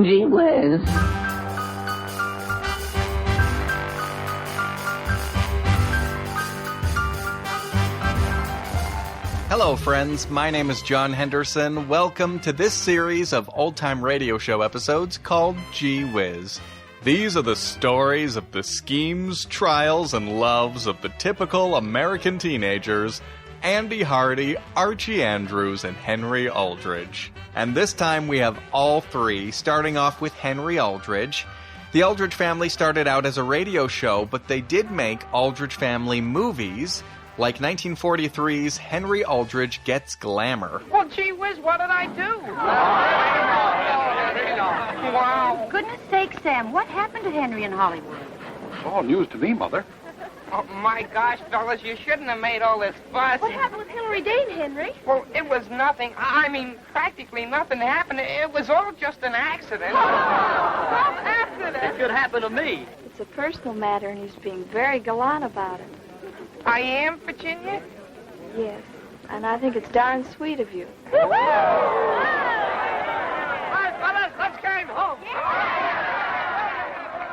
Gee whiz. Hello, friends. My name is John Henderson. Welcome to this series of old-time radio show episodes called Gee Whiz. These are the stories of the schemes, trials, and loves of the typical American teenagers, Andy Hardy, Archie Andrews, and Henry Aldrich. And this time we have all three, starting off with Henry Aldrich. The Aldrich family started out as a radio show, but they did make Aldrich family movies, like 1943's Henry Aldrich Gets Glamour. Well, gee whiz, what did I do? Wow. For goodness sake, Sam, what happened to Henry in Hollywood? It's all news to me, Mother. Oh, my gosh, fellas, you shouldn't have made all this fuss. What happened with Hillary Dane, Henry? Well, it was nothing. I mean, practically nothing happened. It was all just an accident. Some accident. It could happen to me. It's a personal matter, and he's being very gallant about it. I am, Virginia? Yes, and I think it's darn sweet of you. All right, fellas, let's get him home.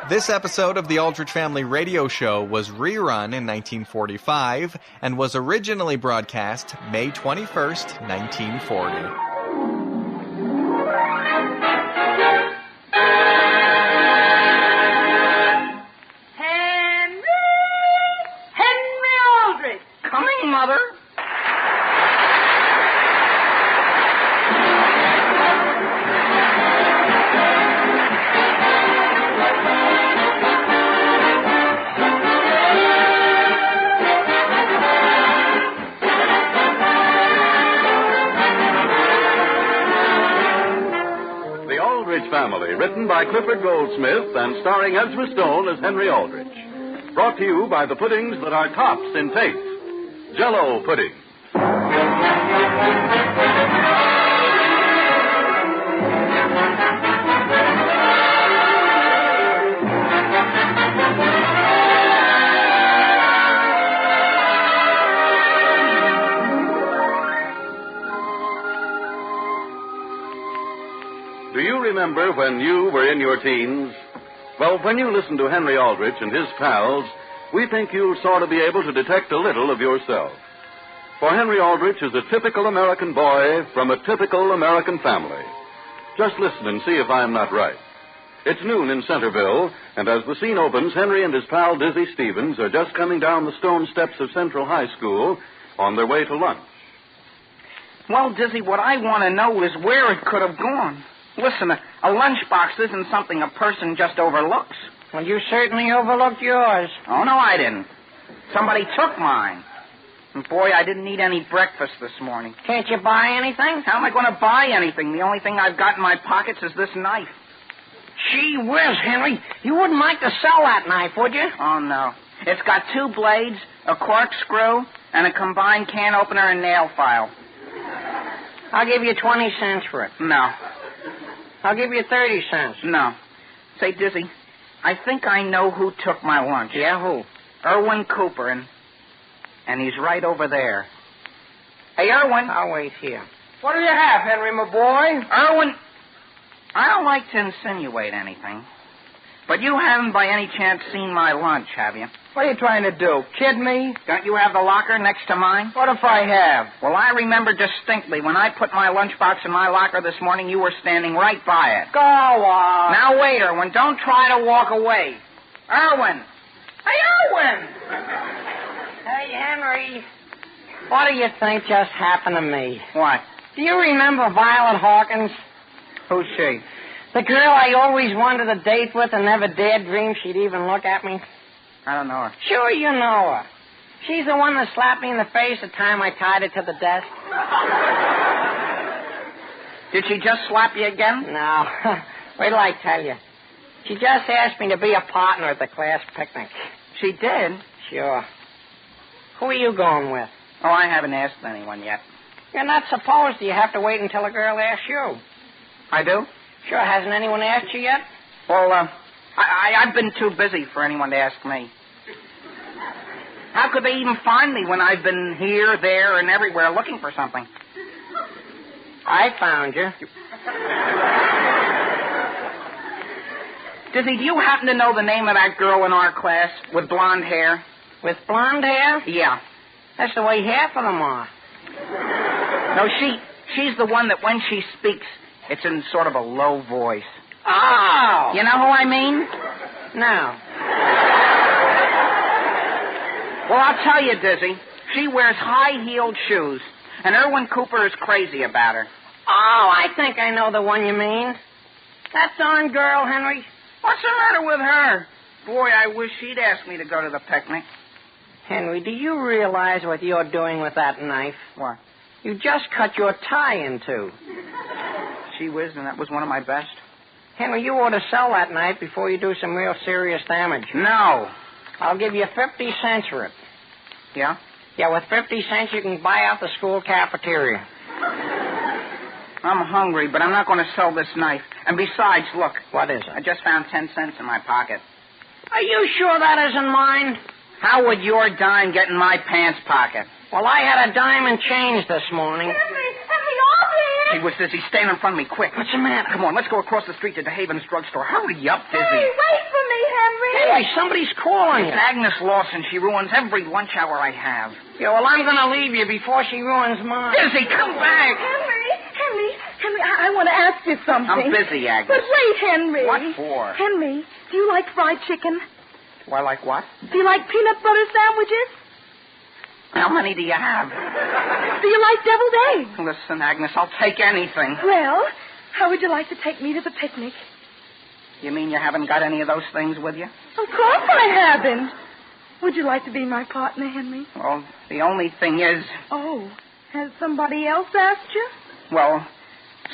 This episode of the Aldrich Family Radio Show was rerun in 1945 and was originally broadcast May 21st, 1940. Coming, Mother. The Aldrich Family, written by Clifford Goldsmith and starring Ezra Stone as Henry Aldrich. Brought to you by the puddings that are tops in taste. Jell-O pudding. Do you remember when you were in your teens? Well, when you listened to Henry Aldrich and his pals, we think you'll sort of be able to detect a little of yourself. For Henry Aldrich is a typical American boy from a typical American family. Just listen and see if I'm not right. It's noon in Centerville, and as the scene opens, Henry and his pal Dizzy Stevens are just coming down the stone steps of Central High School on their way to lunch. Well, Dizzy, what I want to know is where it could have gone. Listen, a lunchbox isn't something a person just overlooks. Well, you certainly overlooked yours. Oh, no, I didn't. Somebody took mine. And boy, I didn't eat any breakfast this morning. Can't you buy anything? How am I going to buy anything? The only thing I've got in my pockets is this knife. Gee whiz, Henry. You wouldn't like to sell that knife, would you? Oh, no. It's got 2 blades, a corkscrew, and a combined can opener and nail file. I'll give you 20 cents for it. No. I'll give you 30 cents. No. Say, Dizzy, I think I know who took my lunch. Yeah, who? Irwin Cooper, and he's right over there. Hey, Irwin. I'll wait here. What do you have, Henry, my boy? Irwin, I don't like to insinuate anything, but you haven't by any chance seen my lunch, have you? What are you trying to do? Kid me? Don't you have the locker next to mine? What if I have? Well, I remember distinctly when I put my lunchbox in my locker this morning, you were standing right by it. Go on. Now, wait, Irwin. Don't try to walk away. Irwin. Hey, Irwin! Hey, Henry. What do you think just happened to me? What? Do you remember Violet Hawkins? Who's she? The girl I always wanted a date with and never dared dream she'd even look at me? I don't know her. Sure you know her. She's the one that slapped me in the face the time I tied her to the desk. Did she just slap you again? No. Wait till I tell you. She just asked me to be a partner at the class picnic. She did? Sure. Who are you going with? Oh, I haven't asked anyone yet. You're not supposed to. You have to wait until a girl asks you. I do? Sure. Hasn't anyone asked you yet? Well, I've been too busy for anyone to ask me. How could they even find me when I've been here, there, and everywhere looking for something? I found you. Dizzy, do you happen to know the name of that girl in our class with blonde hair? With blonde hair? Yeah. That's the way half of them are. No, she's the one that when she speaks, it's in sort of a low voice. Oh! You know who I mean? No. Well, I'll tell you, Dizzy. She wears high-heeled shoes, and Erwin Cooper is crazy about her. Oh, I think I know the one you mean. That darn girl, Henry. What's the matter with her? Boy, I wish she'd asked me to go to the picnic. Henry, do you realize what you're doing with that knife? What? You just cut your tie in two. Gee whiz, and that was one of my best. Henry, you ought to sell that knife before you do some real serious damage. No. I'll give you 50 cents for it. Yeah? Yeah, with 50 cents you can buy out the school cafeteria. I'm hungry, but I'm not going to sell this knife. And besides, look. What is it? I just found 10 cents in my pocket. Are you sure that isn't mine? How would your dime get in my pants pocket? Well, I had a dime and change this morning. Henry, Aldrich! He was Dizzy. Stand in front of me, quick. What's the matter? Come on, let's go across the street to DeHaven's drugstore. Hurry up, Dizzy. Hey, wait for me, Henry. Hey, somebody's calling It's you. Agnes Lawson. She ruins every lunch hour I have. Yeah, well, I'm going to leave you before she ruins mine. Dizzy, come back. Henry, I want to ask you something. I'm busy, Agnes. But wait, Henry. What for? Henry, do you like fried chicken? Do I like what? Do you like peanut butter sandwiches? How many do you have? Do you like deviled eggs? Listen, Agnes, I'll take anything. Well, how would you like to take me to the picnic? You mean you haven't got any of those things with you? Of course I haven't. Would you like to be my partner, Henry? Well, the only thing is... Oh, has somebody else asked you? Well,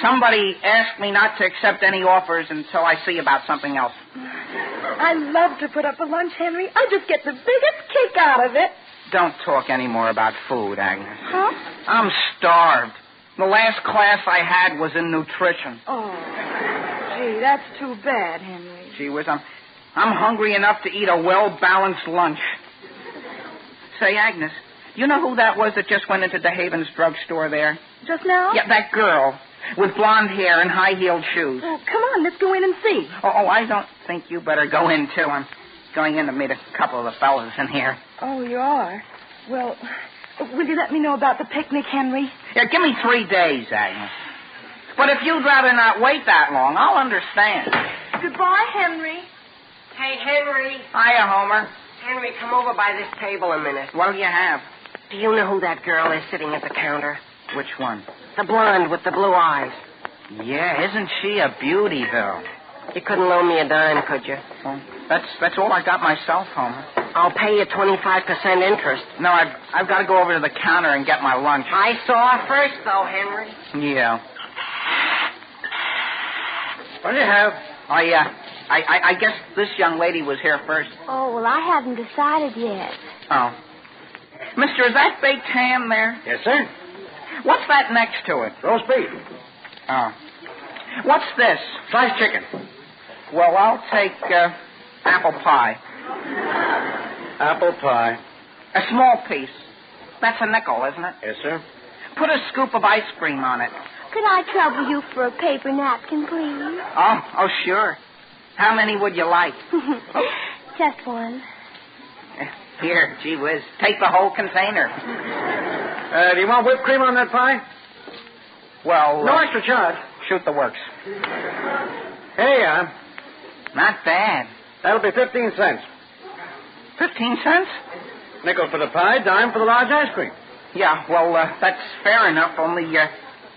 somebody asked me not to accept any offers until I see about something else. I love to put up a lunch, Henry. I just get the biggest kick out of it. Don't talk any more about food, Agnes. Huh? I'm starved. The last class I had was in nutrition. Oh, gee, that's too bad, Henry. Gee whiz, I'm hungry enough to eat a well-balanced lunch. Say, Agnes, you know who that was that just went into DeHaven's drugstore there? Just now? Yeah, that girl with blonde hair and high-heeled shoes. Oh, come on, let's go in and see. Oh, I don't think you better go in, too. I'm going in to meet a couple of the fellas in here. Oh, you are? Well, will you let me know about the picnic, Henry? Yeah, give me 3 days, Agnes. But if you'd rather not wait that long, I'll understand. Goodbye, Henry. Hey, Henry. Hiya, Homer. Henry, come over by this table a minute. What do you have? Do you know who that girl is sitting at the counter? Which one? The blonde with the blue eyes. Yeah, isn't she a beauty, though? You couldn't loan me a dime, could you? Well, that's all I got myself, Homer. I'll pay you 25% interest. No, I've got to go over to the counter and get my lunch. I saw her first, though, Henry. Yeah. What do you have? Oh, yeah. I guess this young lady was here first. Oh, well, I haven't decided yet. Oh. Mister, is that baked ham there? Yes, sir. What's that next to it? Roast beef. Oh. What's this? Sliced chicken. Well, I'll take apple pie. Apple pie. A small piece. That's a nickel, isn't it? Yes, sir. Put a scoop of ice cream on it. Could I trouble you for a paper napkin, please? Oh, sure. How many would you like? Just one. Here, gee whiz. Take the whole container. Do you want whipped cream on that pie? Well, No extra charge. shoot the works. Here you are. Not bad. That'll be 15 cents. 15 cents? Nickel for the pie, dime for the large ice cream. Yeah, well, that's fair enough, only,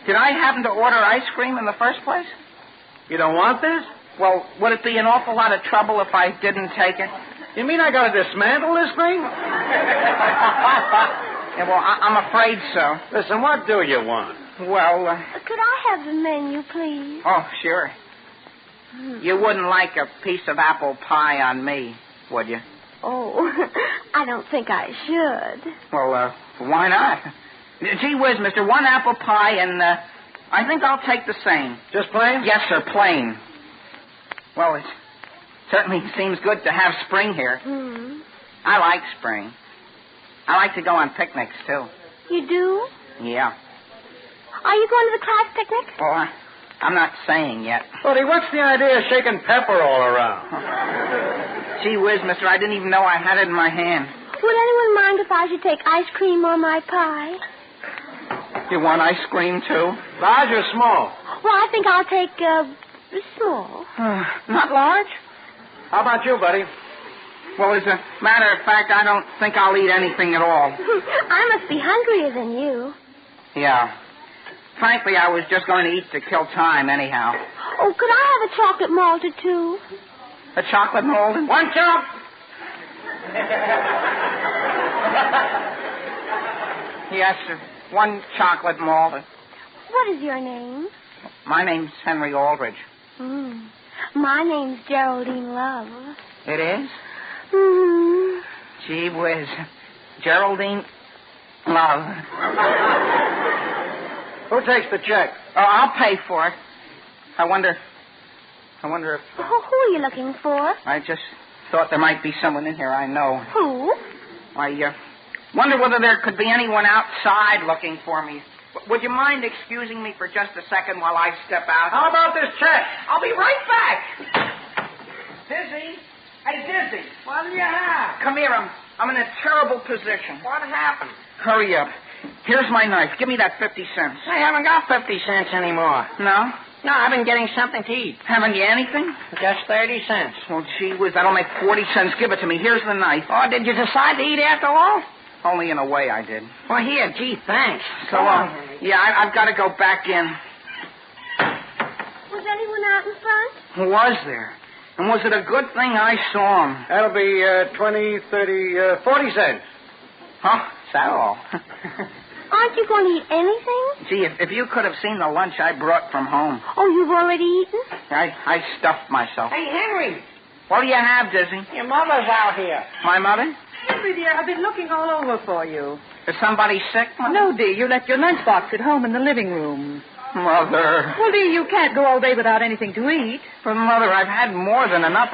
did I happen to order ice cream in the first place? You don't want this? Well, would it be an awful lot of trouble if I didn't take it? You mean I gotta dismantle this thing? Yeah, well, I'm afraid so. Listen, what do you want? Well, Could I have the menu, please? oh, sure. You wouldn't like a piece of apple pie on me, would you? Oh, I don't think I should. Well, why not? Gee whiz, mister, one apple pie and, I think I'll take the same. Just plain? Yes, sir, plain. Well, it certainly seems good to have spring here. I like spring. I like to go on picnics, too. You do? Yeah. Are you going to the class picnic? Well, I'm not saying yet. Buddy, what's the idea of shaking pepper all around? Gee whiz, mister, I didn't even know I had it in my hand. Would anyone mind if I should take ice cream on my pie? You want ice cream, too? Large or small? Well, I think I'll take, small. Not large? How about you, buddy? Well, as a matter of fact, I don't think I'll eat anything at all. I must be hungrier than you. Yeah. Frankly, I was just going to eat to kill time anyhow. Oh, could I have a chocolate malt or two? A chocolate mold? One chop. Yes, sir. One chocolate malt. What is your name? My name's Henry Aldrich. My name's Geraldine Love. It is? Mm. Gee whiz. Geraldine Love. Who takes the check? Oh, I'll pay for it. I wonder if... Who are you looking for? I just thought there might be someone in here I know. Who? I wonder whether there could be anyone outside looking for me. Would you mind excusing me for just a second while I step out? How about this check? I'll be right back. Dizzy? Hey, Dizzy. What do you have? Come here. I'm in a terrible position. What happened? Hurry up. Here's my knife. Give me that 50 cents. I haven't got 50 cents anymore. No? No, I've been getting something to eat. Haven't you anything? Just 30 cents. Well, gee whiz, that'll make 40 cents. Give it to me. Here's the knife. Oh, did you decide to eat after all? Only in a way I did. Well, here, gee, thanks. So long. Yeah, I've got to go back in. Was anyone out in front? Was there? And was it a good thing I saw him? That'll be 20, 30, 40 cents. Huh? Is that all? Aren't you going to eat anything? Gee, if you could have seen the lunch I brought from home. Oh, you've already eaten? I stuffed myself. Hey, Henry, What do you have, Dizzy? your mother's out here. My mother? Henry, dear, I've been looking all over for you. Is somebody sick, Mother? No, dear, you left your lunchbox at home in the living room. Mother. Well, dear, you can't go all day without anything to eat. But, Mother, I've had more than enough.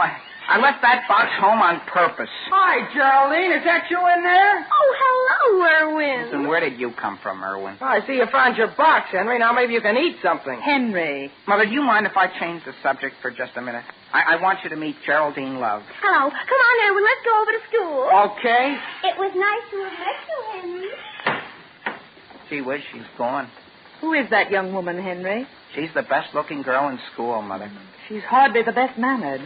I left that box home on purpose. Hi, Geraldine. Is that you in there? Oh, hello, Erwin. And where did you come from, Erwin? Oh, I see you found your box, Henry. Now maybe you can eat something. Henry. Mother, do you mind if I change the subject for just a minute? I want you to meet Geraldine Love. Hello. Come on, Erwin. Let's go over to school. Okay. It was nice to have met you, Henry. Gee whiz, she's gone. Who is that young woman, Henry? She's the best-looking girl in school, Mother. She's hardly the best mannered.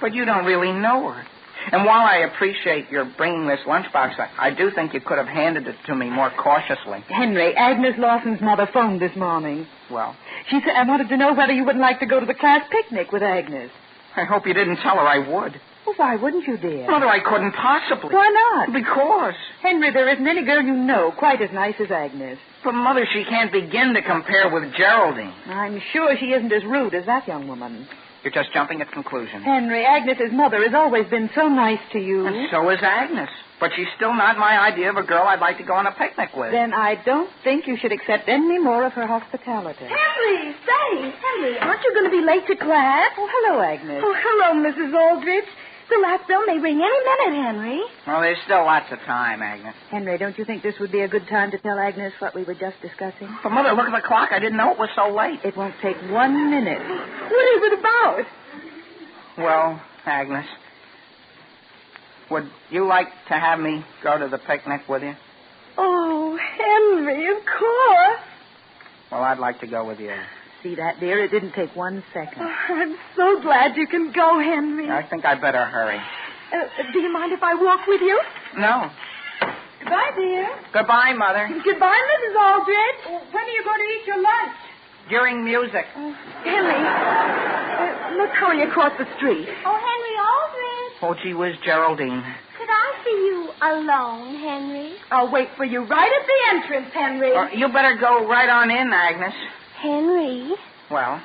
But you don't really know her. And while I appreciate your bringing this lunchbox, I do think you could have handed it to me more cautiously. Henry, Agnes Lawson's mother phoned this morning. Well, She said I wanted to know whether you wouldn't like to go to the class picnic with Agnes. I hope you didn't tell her I would. Well, why wouldn't you, dear? Mother, I couldn't possibly. Why not? Because. Henry, there isn't any girl you know quite as nice as Agnes. But, Mother, she can't begin to compare with Geraldine. I'm sure she isn't as rude as that young woman. You're just jumping at conclusions. Henry, Agnes's mother has always been so nice to you. And so is Agnes. But she's still not my idea of a girl I'd like to go on a picnic with. Then I don't think you should accept any more of her hospitality. Henry, say, Henry, aren't you going to be late to class? Oh, hello, Agnes. Oh, hello, Mrs. Aldrich. The last bell may ring any minute, Henry. Well, there's still lots of time, Agnes. Henry, don't you think this would be a good time to tell Agnes what we were just discussing? But, Mother, look at the clock. I didn't know it was so late. It won't take 1 minute. What is it about? Well, Agnes, would you like to have me go to the picnic with you? Oh, Henry, of course. Well, I'd like to go with you. See that, dear? It didn't take 1 second. Oh, I'm so glad you can go, Henry. I think I'd better hurry. Do you mind if I walk with you? No. Goodbye, dear. Goodbye, Mother. Goodbye, Mrs. Aldrich. When are you going to eat your lunch? During music. Henry, let's hurry across the street. Oh, Henry Aldrich. Oh, gee whiz, Geraldine. Could I see you alone, Henry? I'll wait for you right at the entrance, Henry. You better go right on in, Agnes. Henry? Well,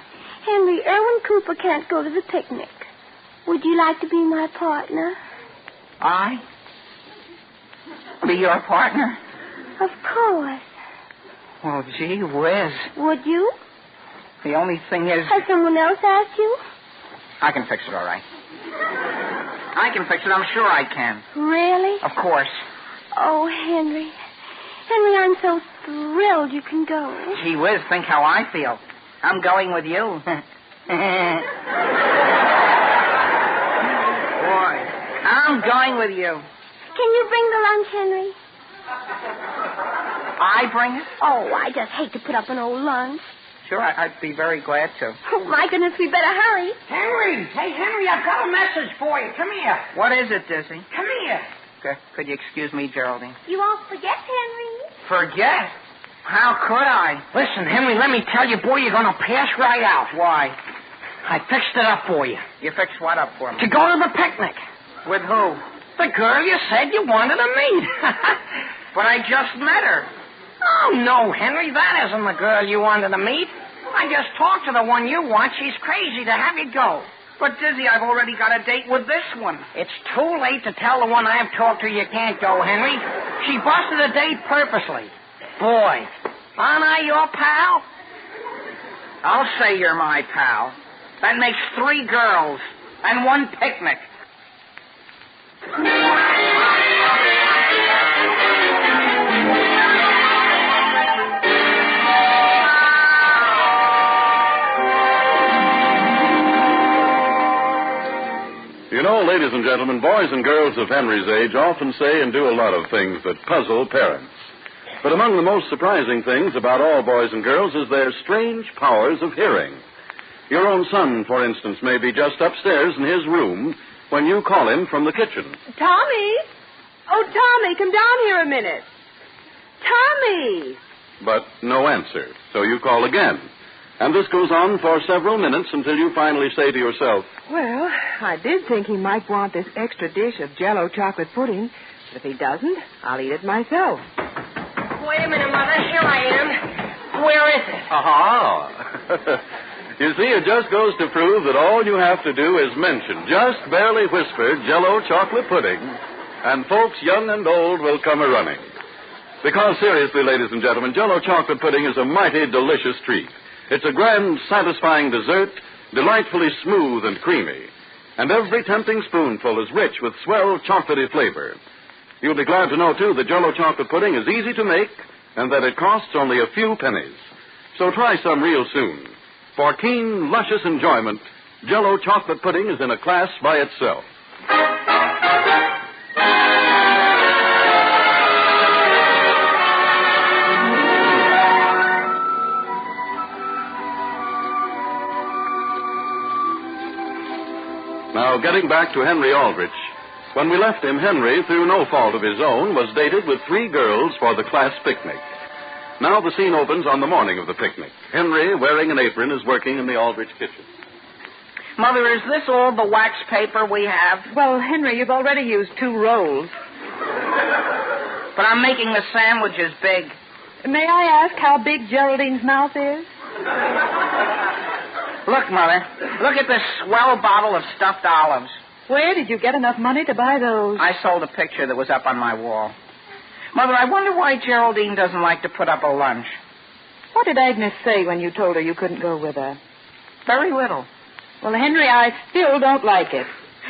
Henry, Erwin Cooper can't go to the picnic. Would you like to be my partner? I? Be your partner? Of course. Well, gee whiz. Would you? The only thing is... Has someone else asked you? I can fix it, all right. I can fix it. I'm sure I can. Really? Of course. Oh, Henry. Henry, I'm so thrilled you can go. Gee whiz, think how I feel. I'm going with you. Boy, I'm going with you. Can you bring the lunch, Henry? I bring it? Oh, I just hate to put up an old lunch. Sure, I'd be very glad to. Oh, my goodness, we better hurry. Henry! Hey, Henry, I've got a message for you. Come here. What is it, Dizzy? Come here. Could you excuse me, Geraldine? You won't forget, Henry. Forget? How could I? Listen, Henry, let me tell you, boy, you're going to pass right out. Why? I fixed it up for you. You fixed what up for me? To go to the picnic. With who? The girl you said you wanted to meet. But I just met her. Oh, no, Henry, that isn't the girl you wanted to meet. I just talked to the one you want. She's crazy to have you go. But, Dizzy, I've already got a date with this one. It's too late to tell the one I've talked to you can't go, Henry. She busted a date purposely. Boy, aren't I your pal? I'll say you're my pal. That makes 3 girls and 1 picnic. You know, ladies and gentlemen, boys and girls of Henry's age often say and do a lot of things that puzzle parents. But among the most surprising things about all boys and girls is their strange powers of hearing. Your own son, for instance, may be just upstairs in his room when you call him from the kitchen. Tommy? Oh, Tommy, come down here a minute. Tommy! But no answer, so you call again. And this goes on for several minutes until you finally say to yourself, Well, I did think he might want this extra dish of Jell-O chocolate pudding. But if he doesn't, I'll eat it myself. Wait a minute, Mother. Here I am. Where is it? aha. You see, it just goes to prove that all you have to do is mention, just barely whisper, Jell-O chocolate pudding, and folks young and old will come a-running. Because seriously, ladies and gentlemen, Jell-O chocolate pudding is a mighty delicious treat. It's a grand, satisfying dessert, delightfully smooth and creamy. And every tempting spoonful is rich with swell chocolatey flavor. You'll be glad to know, too, that Jell-O chocolate pudding is easy to make and that it costs only a few pennies. So try some real soon. For keen, luscious enjoyment, Jell-O chocolate pudding is in a class by itself. Now, getting back to Henry Aldrich. When we left him, Henry, through no fault of his own, was dated with 3 girls for the class picnic. Now the scene opens on the morning of the picnic. Henry, wearing an apron, is working in the Aldrich kitchen. Mother, is this all the wax paper we have? Well, Henry, you've already used 2 rolls. But I'm making the sandwiches big. May I ask how big Geraldine's mouth is? Look, Mother. Look at this swell bottle of stuffed olives. Where did you get enough money to buy those? I sold a picture that was up on my wall. Mother, I wonder why Geraldine doesn't like to put up a lunch. What did Agnes say when you told her you couldn't go with her? Very little. Well, Henry, I still don't like it.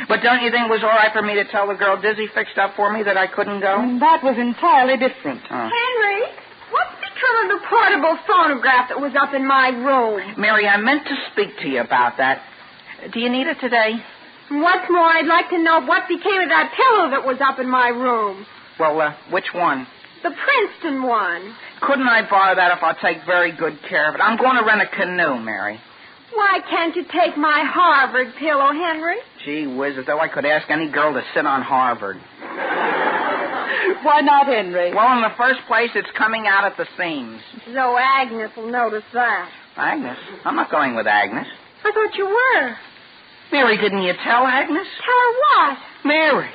But don't you think it was all right for me to tell the girl Dizzy fixed up for me that I couldn't go? That was entirely different. Oh. Henry, what's become of the portable phonograph that was up in my room? Mary, I meant to speak to you about that. Do you need it today? What's more, I'd like to know what became of that pillow that was up in my room. Well, which one? The Princeton one. Couldn't I borrow that if I'll take very good care of it? I'm going to rent a canoe, Mary. Why can't you take my Harvard pillow, Henry? Gee whiz, as though I could ask any girl to sit on Harvard. Why not, Henry? Well, in the first place, it's coming out at the seams. So Agnes will notice that. Agnes? I'm not going with Agnes. I thought you were. Mary, didn't you tell Agnes? Tell her what? Mary,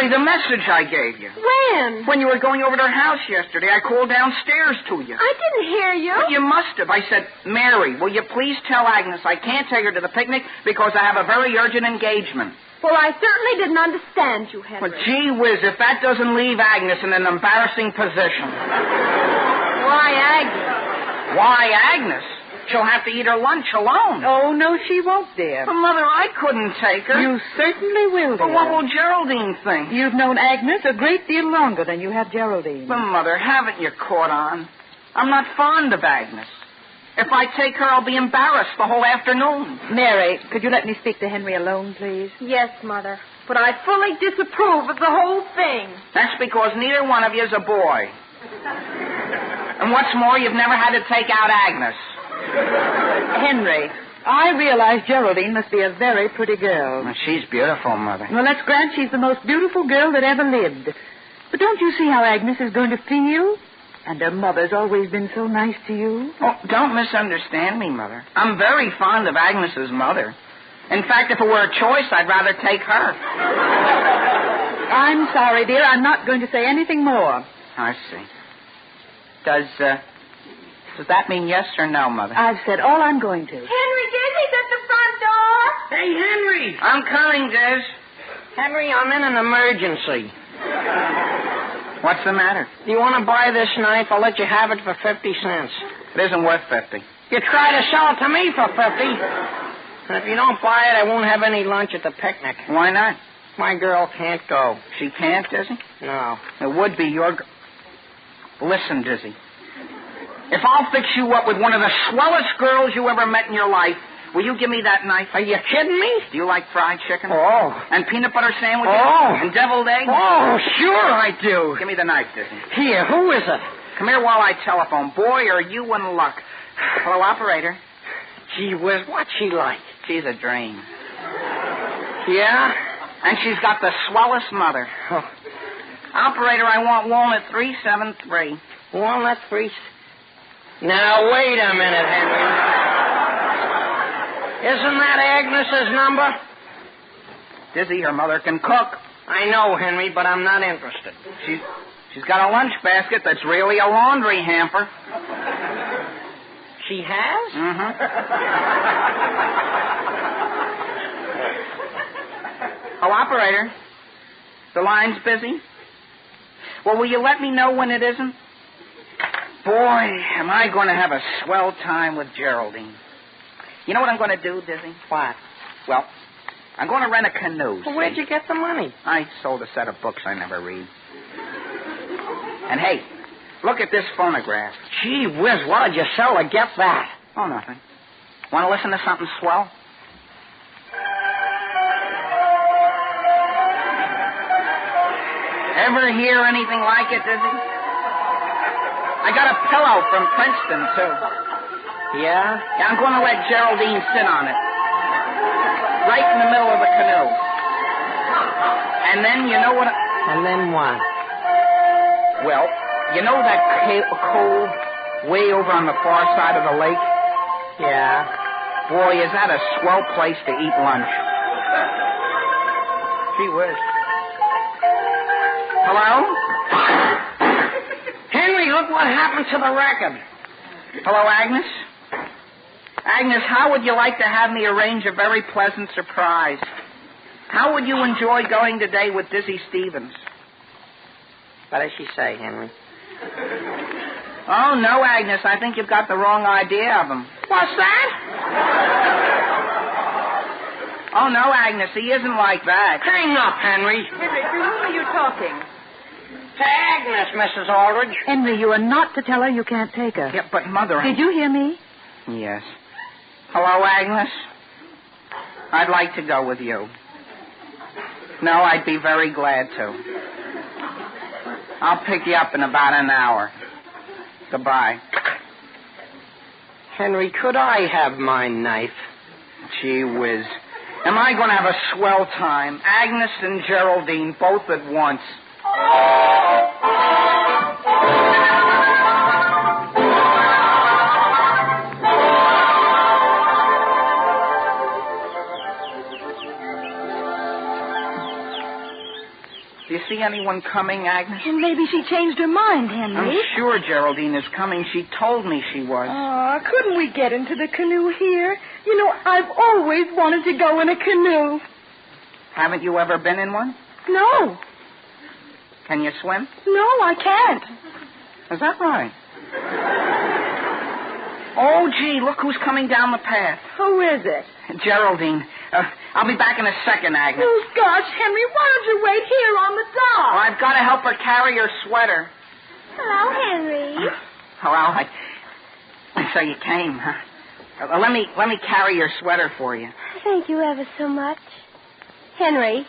the message I gave you. When? When you were going over to her house yesterday, I called downstairs to you. I didn't hear you. But you must have. I said, Mary, will you please tell Agnes I can't take her to the picnic because I have a very urgent engagement. Well, I certainly didn't understand you, Henry. Well, gee whiz, if that doesn't leave Agnes in an embarrassing position. Why Agnes? Why Agnes? She'll have to eat her lunch alone. Oh, no, she won't, dear. But, Mother, I couldn't take her. You certainly will, dear. But what will Geraldine think? You've known Agnes a great deal longer than you have Geraldine. But, Mother, haven't you caught on? I'm not fond of Agnes. If I take her, I'll be embarrassed the whole afternoon. Mary, could you let me speak to Henry alone, please? Yes, Mother. But I fully disapprove of the whole thing. That's because neither one of you is a boy. And what's more, you've never had to take out Agnes. Henry, I realize Geraldine must be a very pretty girl. Well, she's beautiful, Mother. Well, let's grant she's the most beautiful girl that ever lived. But don't you see how Agnes is going to feel? And her mother's always been so nice to you. Oh, don't misunderstand me, Mother. I'm very fond of Agnes's mother. In fact, if it were a choice, I'd rather take her. I'm sorry, dear. I'm not going to say anything more. I see. Does that mean yes or no, Mother? I've said all I'm going to. Henry, Dizzy's at the front door. Hey, Henry. I'm coming, Diz. Henry, I'm in an emergency. What's the matter? Do you want to buy this knife? I'll let you have it for 50 cents. It isn't worth 50. You try to sell it to me for 50. And if you don't buy it, I won't have any lunch at the picnic. Why not? My girl can't go. She can't, Dizzy? No. It would be your... Listen, Dizzy. If I'll fix you up with one of the swellest girls you ever met in your life, will you give me that knife? Are you kidding me? Do you like fried chicken? Oh. And peanut butter sandwiches? Oh. And deviled eggs? Oh, sure I do. Give me the knife, Dizzy. Here, who is it? Come here while I telephone. Boy, are you in luck. Hello, operator. Gee whiz, what's she like? She's a dream. Yeah? And she's got the swellest mother. Oh. Operator, I want Walnut 373. Walnut 3... Now, wait a minute, Henry. Isn't that Agnes's number? Dizzy, her mother can cook. I know, Henry, but I'm not interested. She's got a lunch basket that's really a laundry hamper. She has? Mm-hmm. Oh, operator. The line's busy. Well, will you let me know when it isn't? Boy, am I going to have a swell time with Geraldine. You know what I'm going to do, Dizzy? What? Well, I'm going to rent a canoe. Well, where'd you get the money? I sold a set of books I never read. And, hey, look at this phonograph. Gee whiz, what did you sell to get that? Oh, nothing. Want to listen to something swell? Ever hear anything like it, Dizzy? I got a pillow from Princeton, too. Yeah? Yeah, I'm going to let Geraldine sit on it. Right in the middle of the canoe. And then, you know what... And then what? Well, you know that cove way over on the far side of the lake? Yeah. Boy, is that a swell place to eat lunch. Gee whiz. Hello? Henry, look what happened to the record. Hello, Agnes? Agnes, how would you like to have me arrange a very pleasant surprise? How would you enjoy going today with Dizzy Stevens? What does she say, Henry? Oh, no, Agnes. I think you've got the wrong idea of him. What's that? Oh, no, Agnes. He isn't like that. Hang up, Henry. Henry, to whom are you talking? To Agnes, Mrs. Aldrich. Henry, you are not to tell her you can't take her. Yeah, but, Mother... Did you hear me? Yes. Hello, Agnes? I'd like to go with you. No, I'd be very glad to. I'll pick you up in about an hour. Goodbye. Henry, could I have my knife? Gee whiz. Am I going to have a swell time? Agnes and Geraldine both at once. Do you see anyone coming, Agnes? And maybe she changed her mind, Henry. I'm sure Geraldine is coming. She told me she was. Oh, couldn't we get into the canoe here? You know, I've always wanted to go in a canoe. Haven't you ever been in one? No. Can you swim? No, I can't. Is that right? Oh, gee, look who's coming down the path. Who is it? Geraldine. I'll be back in a second, Agnes. Oh, gosh, Henry, why don't you wait here on the dock? Oh, I've got to help her carry her sweater. Hello, Henry. Oh, well, So you came, huh? Let me carry your sweater for you. Thank you ever so much. Henry,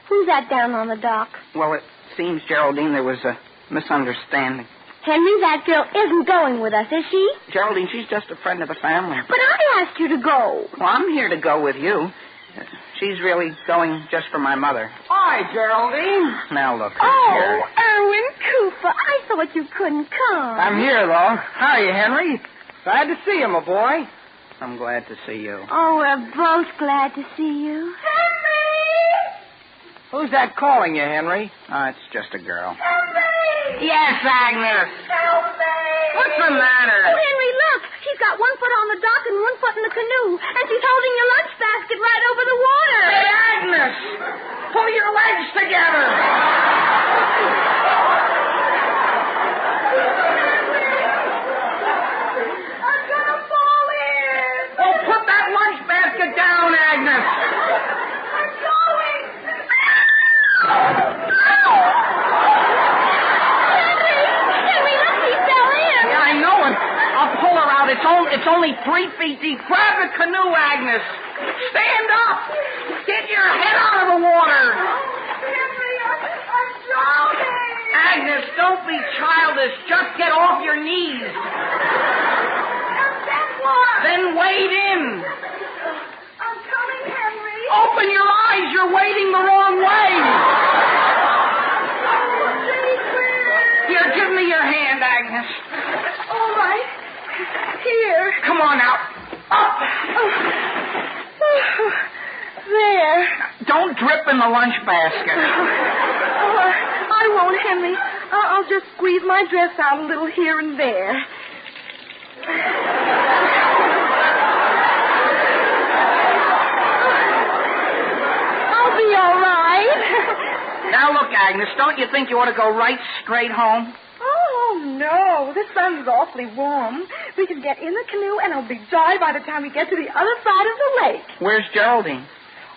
who's that down on the dock? Well, it seems, Geraldine, there was a misunderstanding. Henry, that girl isn't going with us, is she? Geraldine, she's just a friend of the family. But I asked you to go. Well, I'm here to go with you. She's really going just for my mother. Hi, Geraldine. Now, look, who's Oh, here. Erwin Cooper, I thought you couldn't come. I'm here, though. How are you, Henry? Glad to see you, my boy. I'm glad to see you. Oh, we're both glad to see you. Who's that calling you, Henry? It's just a girl. Yes, Agnes. What's the matter? Oh, Henry, look. She's got one foot on the dock and one foot in the canoe. And she's holding your lunch basket right over the water. Hey, Agnes! Pull your legs together! I'm gonna fall in. Well, put that lunch basket down, Agnes. I'm going. Henry, look, she fell in. Yeah, I know it. I'll pull her out. It's only 3 feet deep. Grab the canoe, Agnes. Stand up. Get your head out of the water. Henry, I'm drowning. Agnes, don't be childish. Just get off your knees. And then what? Then wade in. I'm coming, Henry. Open your eyes. You're wading the wrong way. Here, give me your hand, Agnes. All right. Here. Come on now. Up. There. Don't drip in the lunch basket. Oh, I won't, Henry. I'll just squeeze my dress out a little here and there. I'll be all right. Now, look, Agnes, don't you think you ought to go right straight home? Oh, no. The sun's awfully warm. We can get in the canoe, and it'll be dry by the time we get to the other side of the lake. Where's Geraldine?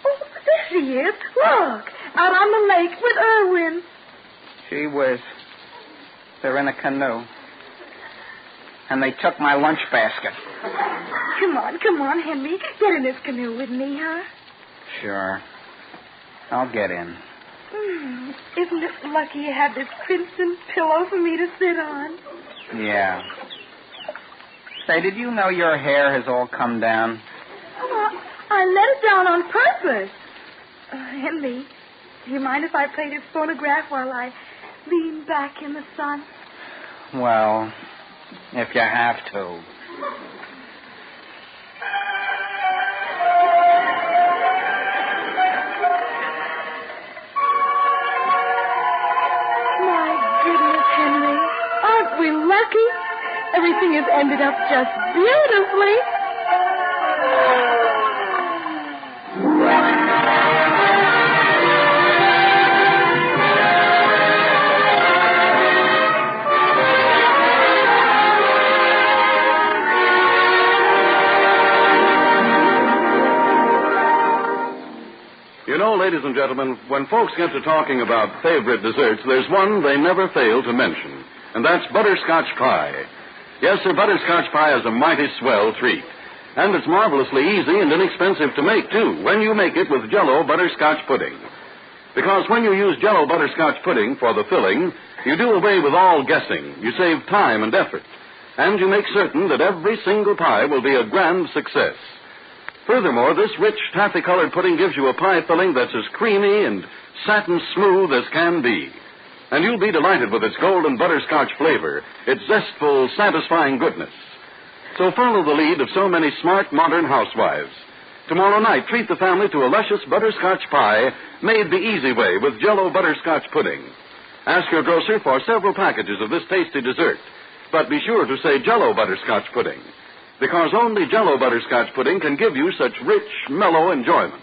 Oh, there she is. Look, out on the lake with Erwin. Gee whiz. They're in a canoe. And they took my lunch basket. Come on, Henry. Get in this canoe with me, huh? Sure. I'll get in. Isn't it lucky you have this crimson pillow for me to sit on? Yeah. Say, did you know your hair has all come down? Oh, I let it down on purpose. Henry, do you mind if I play this phonograph while I lean back in the sun? Well, if you have to. My goodness, Henry. Aren't we lucky? Everything has ended up just beautifully. You know, ladies and gentlemen, when folks get to talking about favorite desserts, there's one they never fail to mention, and that's butterscotch pie. Yes, sir, butterscotch pie is a mighty swell treat. And it's marvelously easy and inexpensive to make, too, when you make it with Jell-O butterscotch pudding. Because when you use Jell-O butterscotch pudding for the filling, you do away with all guessing. You save time and effort. And you make certain that every single pie will be a grand success. Furthermore, this rich taffy-colored pudding gives you a pie filling that's as creamy and satin smooth as can be. And you'll be delighted with its golden butterscotch flavor, its zestful, satisfying goodness. So follow the lead of so many smart, modern housewives. Tomorrow night, treat the family to a luscious butterscotch pie made the easy way with Jell-O butterscotch pudding. Ask your grocer for several packages of this tasty dessert. But be sure to say Jell-O butterscotch pudding, because only Jell-O butterscotch pudding can give you such rich, mellow enjoyment.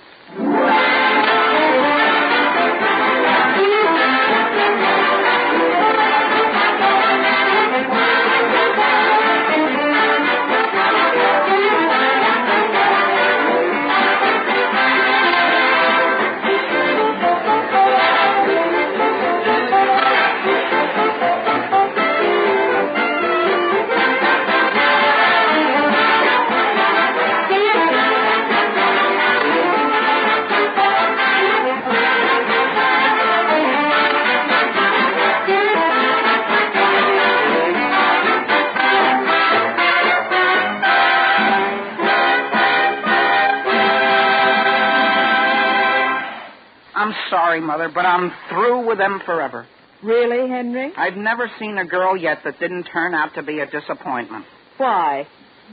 I'm sorry, Mother, but I'm through with them forever. Really, Henry? I've never seen a girl yet that didn't turn out to be a disappointment. Why?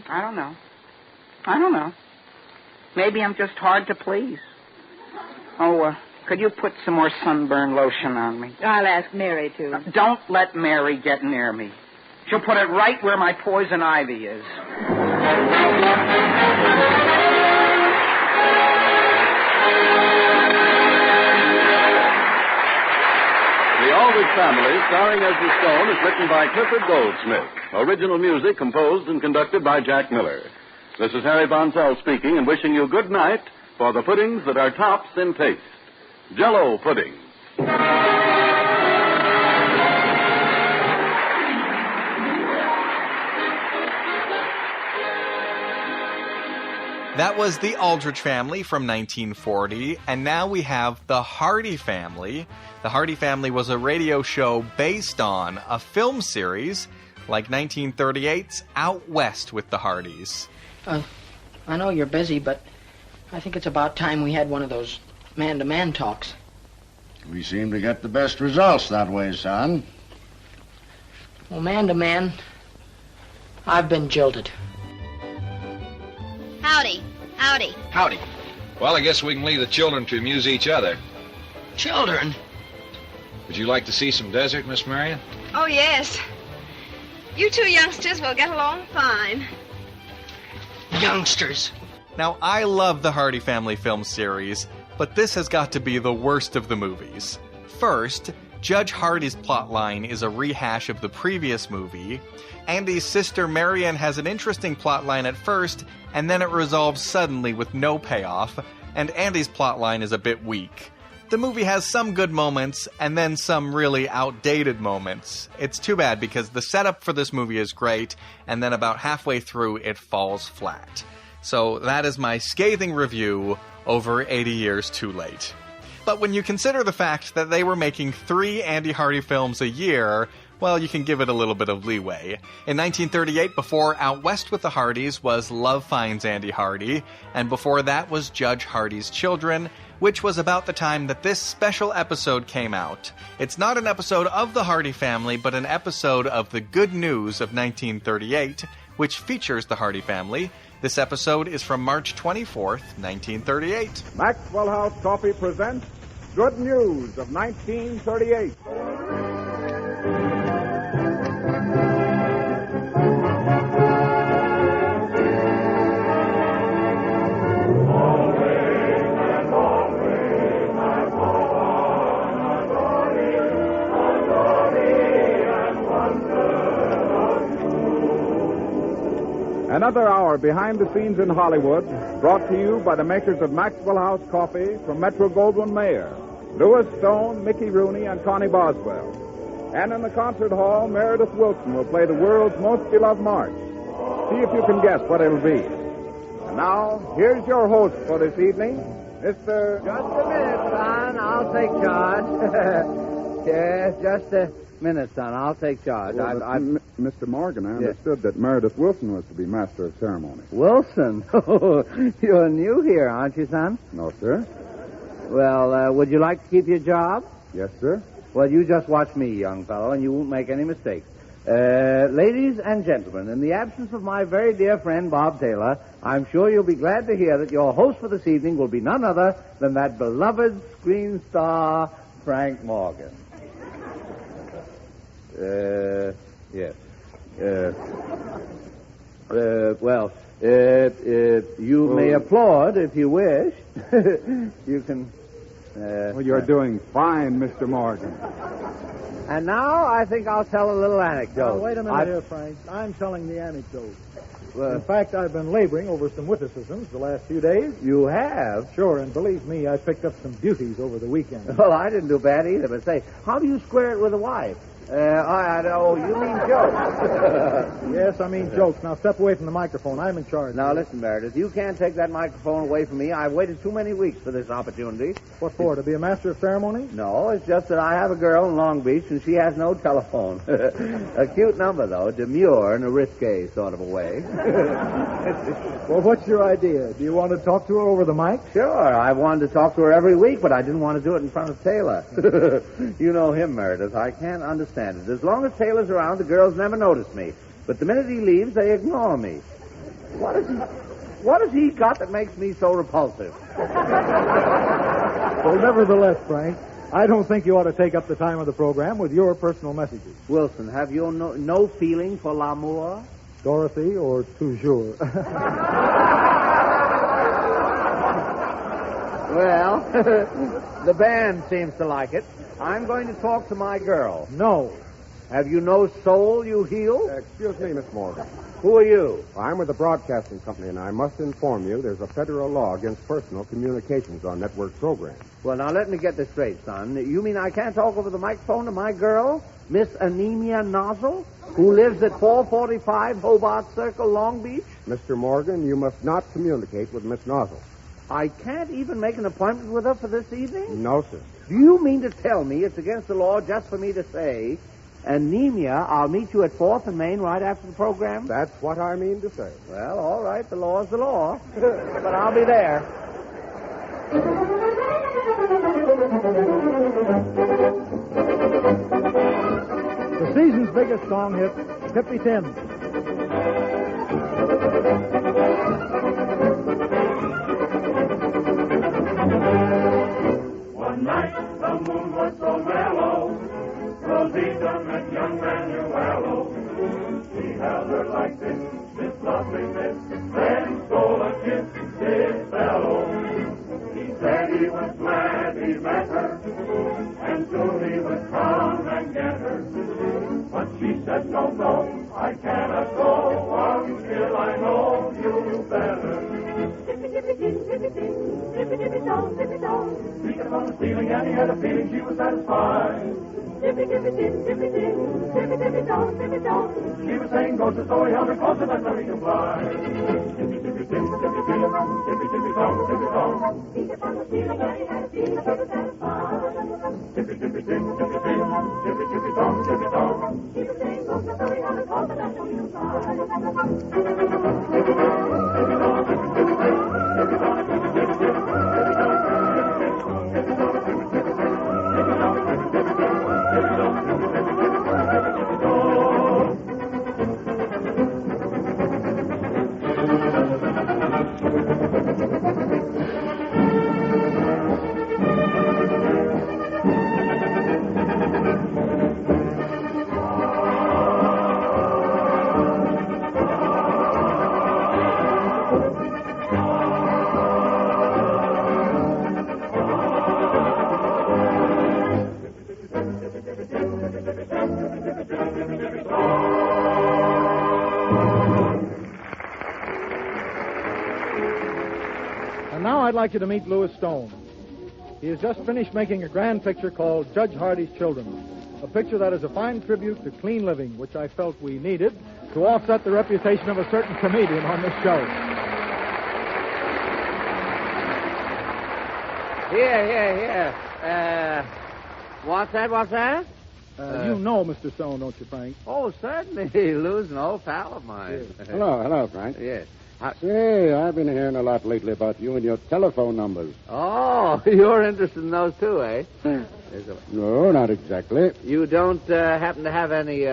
I don't know. Maybe I'm just hard to please. Oh, could you put some more sunburn lotion on me? I'll ask Mary to. Don't let Mary get near me. She'll put it right where my poison ivy is. The Aldrich Family, starring as the Stone, is written by Clifford Goldsmith. Original music composed and conducted by Jack Miller. This is Harry Bonsall speaking and wishing you good night for the puddings that are tops in taste. Jell-O pudding. That was the Aldrich Family from 1940, and now we have the Hardy Family. The Hardy Family was a radio show based on a film series like 1938's Out West with the Hardys. I know you're busy, but I think it's about time we had one of those man-to-man talks. We seem to get the best results that way, son. Well, man-to-man, I've been jilted. Howdy. Howdy. Howdy. Well, I guess we can leave the children to amuse each other. Children? Would you like to see some desert, Miss Marion? Oh, yes. You two youngsters will get along fine. Youngsters. Now, I love the Hardy Family film series, but this has got to be the worst of the movies. First, Judge Hardy's plotline is a rehash of the previous movie. Andy's sister Marion has an interesting plotline at first, and then it resolves suddenly with no payoff, and Andy's plotline is a bit weak. The movie has some good moments, and then some really outdated moments. It's too bad because the setup for this movie is great, and then about halfway through it falls flat. So that is my scathing review over 80 years too late. But when you consider the fact that they were making 3 Andy Hardy films a year, well, you can give it a little bit of leeway. In 1938, before Out West with the Hardys, was Love Finds Andy Hardy, and before that was Judge Hardy's Children, which was about the time that this special episode came out. It's not an episode of the Hardy Family, but an episode of The Good News of 1938, which features the Hardy Family. This episode is from March 24th, 1938. Maxwell House Coffee presents Good News of 1938. Another hour behind the scenes in Hollywood, brought to you by the makers of Maxwell House Coffee from Metro-Goldwyn-Mayer, Louis Stone, Mickey Rooney, and Connie Boswell. And in the concert hall, Meredith Wilson will play the world's most beloved march. See if you can guess what it'll be. And now, here's your host for this evening, Mr. Just a minute, son. I'll take charge. Yes, just a minute, son. I'll take charge. Well, Mr. Morgan, I understood that Meredith Wilson was to be master of ceremony. Wilson? You're new here, aren't you, son? No, sir. Well, would you like to keep your job? Yes, sir. Well, you just watch me, young fellow, and you won't make any mistakes. Ladies and gentlemen, in the absence of my very dear friend, Bob Taylor, I'm sure you'll be glad to hear that your host for this evening will be none other than that beloved screen star, Frank Morgan. Yes. You may applaud if you wish. You can... well, you're doing fine, Mr. Morgan. And now I think I'll tell a little anecdote. Now, wait a minute here, Frank. I'm telling the anecdote. In fact, I've been laboring over some witticisms the last few days. You have? Sure, and believe me, I picked up some beauties over the weekend. Well, I didn't do bad either, but say, how do you square it with a wife? Oh, you mean jokes? Yes, I mean jokes. Now step away from the microphone. I'm in charge. Now, listen, Meredith, you can't take that microphone away from me. I've waited too many weeks for this opportunity. What for, to be a master of ceremony? No, it's just that I have a girl in Long Beach, and she has no telephone. A cute number, though, demure in a risque sort of a way. Well, what's your idea? Do you want to talk to her over the mic? Sure, I've wanted to talk to her every week, but I didn't want to do it in front of Taylor. You know him, Meredith. I can't understand it. As long as Taylor's around, the girls never notice me. But the minute he leaves, they ignore me. What has he got that makes me so repulsive? Well, nevertheless, Frank, I don't think you ought to take up the time of the program with your personal messages. Wilson, have you no feeling for l'amour? Dorothy or toujours? Well, the band seems to like it. I'm going to talk to my girl. No. Have you no soul, you heel? Excuse me, Miss Morgan. Who are you? I'm with the broadcasting company, and I must inform you there's a federal law against personal communications on network programs. Well, now, let me get this straight, son. You mean I can't talk over the microphone to my girl, Miss Anemia Nozzle, who lives at 445 Hobart Circle, Long Beach? Mr. Morgan, you must not communicate with Miss Nozzle. I can't even make an appointment with her for this evening? No, sir. Do you mean to tell me it's against the law just for me to say, Anemia, I'll meet you at 4th and Main right after the program? That's what I mean to say. Well, all right, the law's the law. But I'll be there. The season's biggest song hit, Tippy Tim. One night the moon was so mellow, Rosita met young Manuelo. He held her like this lovely miss, then stole a kiss, this fellow. He said he was glad he met her, and soon he would come and get her. But she said, no, I cannot go until I know you better. He kept on stealing and he had a feeling she was satisfied. She was saying ghosts, so he held her closer, that's how he can fly. He kept on stealing and he had a feeling she was satisfied. Tippy, tippy, tim, tippy, tim, tippy, tippy, tom, tippy, tom. She was saying ghosts, so he held her closer, that's how he can fly. And now I'd like you to meet Louis Stone. He has just finished making a grand picture called Judge Hardy's Children, a picture that is a fine tribute to clean living, which I felt we needed to offset the reputation of a certain comedian on this show. Here. What's that? You know Mr. Stone, don't you, Frank? Oh, certainly. Lou's an old pal of mine. Hello, Frank. Yes. Say, I've been hearing a lot lately about you and your telephone numbers. Oh, you're interested in those too, eh? No, not exactly. You don't happen to have any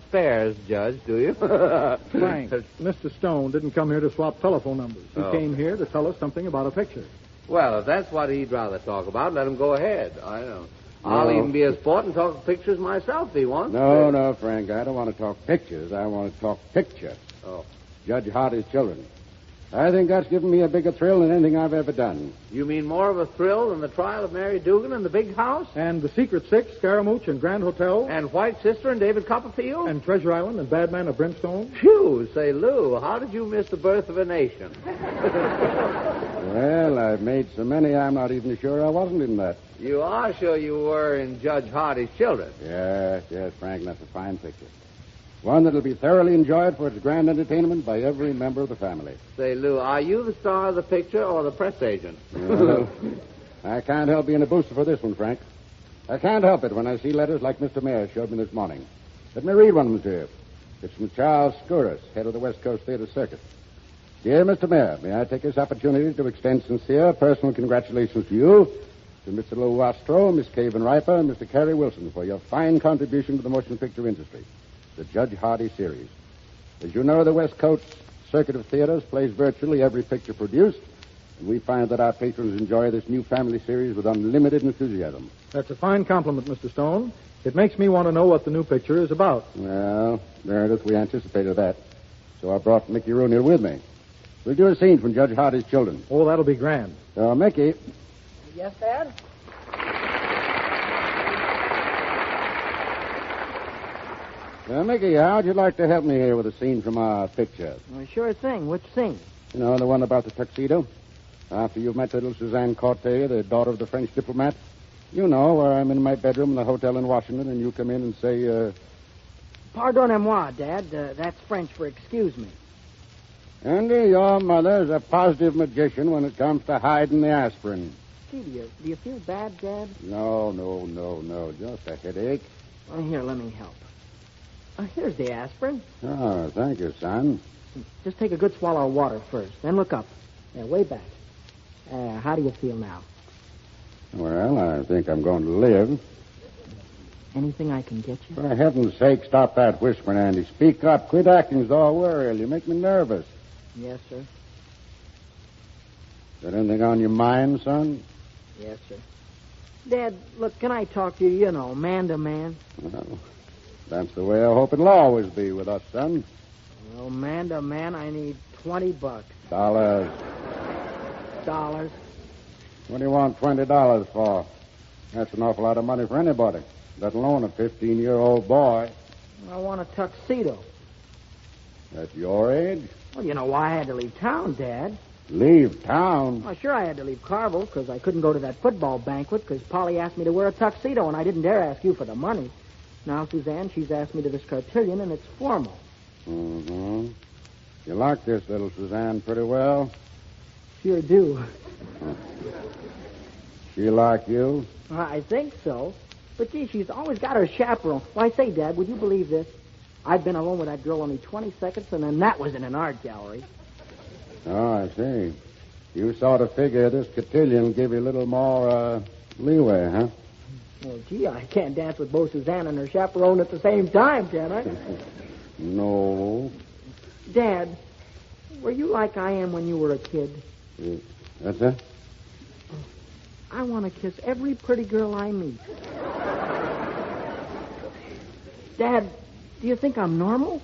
spares, Judge, do you? Frank, Mr. Stone didn't come here to swap telephone numbers. He came here to tell us something about a picture. Well, if that's what he'd rather talk about, let him go ahead. I don't. I'll even be a sport and talk pictures myself if he wants. No, Frank, I don't want to talk pictures. I want to talk picture. Oh. Judge Hardy's Children. I think that's given me a bigger thrill than anything I've ever done. You mean more of a thrill than the trial of Mary Dugan and the Big House? And the Secret Six, Scaramouche and Grand Hotel. And White Sister and David Copperfield? And Treasure Island and Badman of Brimstone. Phew, say, Lou, how did you miss the birth of a nation? Well, I've made so many I'm not even sure I wasn't in that. You are sure you were in Judge Hardy's Children? Yes, Frank, that's a fine picture. One that'll be thoroughly enjoyed for its grand entertainment by every member of the family. Say, Lou, are you the star of the picture or the press agent? Well, I can't help being a booster for this one, Frank. I can't help it when I see letters like Mr. Mayor showed me this morning. Let me read one of them to you. It's from Charles Skouras, head of the West Coast Theater Circuit. Dear Mr. Mayor, may I take this opportunity to extend sincere personal congratulations to you, to Mr. Lou Wastro, Miss Kay Van Riper, and Mr. Carey Wilson for your fine contribution to the motion picture industry, the Judge Hardy series. As you know, the West Coast Circuit of Theaters plays virtually every picture produced, and we find that our patrons enjoy this new family series with unlimited enthusiasm. That's a fine compliment, Mr. Stone. It makes me want to know what the new picture is about. Well, Meredith, we anticipated that. So I brought Mickey Rooney with me. We'll do a scene from Judge Hardy's Children. Oh, that'll be grand. Mickey. Yes, Dad? Mickey, how'd you like to help me here with a scene from our picture? Well, sure thing. Which scene? You know, the one about the tuxedo? After you've met little Suzanne Corte, the daughter of the French diplomat. You know, where I'm in my bedroom in the hotel in Washington, and you come in and say, Pardonnez-moi, Dad. That's French for excuse me. Andy, your mother's a positive magician when it comes to hiding the aspirin. Gee, do you feel bad, Dad? No. Just a headache. Well, here, let me help. Here's the aspirin. Oh, thank you, son. Just take a good swallow of water first, then look up. Way back. How do you feel now? Well, I think I'm going to live. Anything I can get you? For heaven's sake, stop that whispering, Andy. Speak up. Quit acting as though we're ill. You make me nervous. Yes, sir. Is there anything on your mind, son? Yes, sir. Dad, look, can I talk to you, man to man? Well, that's the way I hope it'll always be with us, son. Well, man to man, I need $20. Dollars. What do you want $20 for? That's an awful lot of money for anybody, let alone a 15-year-old boy. I want a tuxedo. At your age? Well, you know why I had to leave town, Dad. Leave town? Well, sure, I had to leave Carville because I couldn't go to that football banquet because Polly asked me to wear a tuxedo, and I didn't dare ask you for the money. Now, Suzanne, she's asked me to this cotillion, and it's formal. Mm-hmm. You like this little Suzanne pretty well? Sure do. She like you? I think so. But, gee, she's always got her chaperone. Why, say, Dad, would you believe this? I've been alone with that girl only 20 seconds, and then that was in an art gallery. Oh, I see. You sort of figure this cotillion will give you a little more, leeway, huh? Well, gee, I can't dance with both Suzanne and her chaperone at the same time, can I? No. Dad, were you like I am when you were a kid? What's that? I want to kiss every pretty girl I meet. Dad, do you think I'm normal?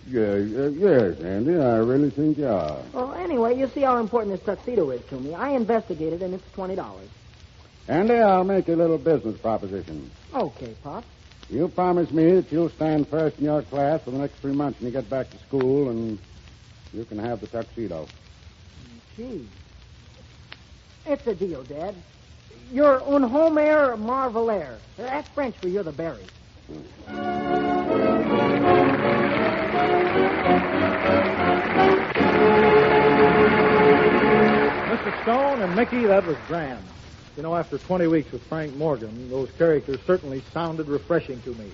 Yes, Andy, I really think you are. Well, anyway, you see how important this tuxedo is to me. I investigated, and it's $20. Andy, I'll make you a little business proposition. Okay, Pop. You promise me that you'll stand first in your class for the next 3 months when you get back to school, and you can have the tuxedo. Gee. It's a deal, Dad. You're un homer marvelaire. That's French for you're the berry. Mr. Stone and Mickey, that was grand. You know, after 20 weeks with Frank Morgan, those characters certainly sounded refreshing to me.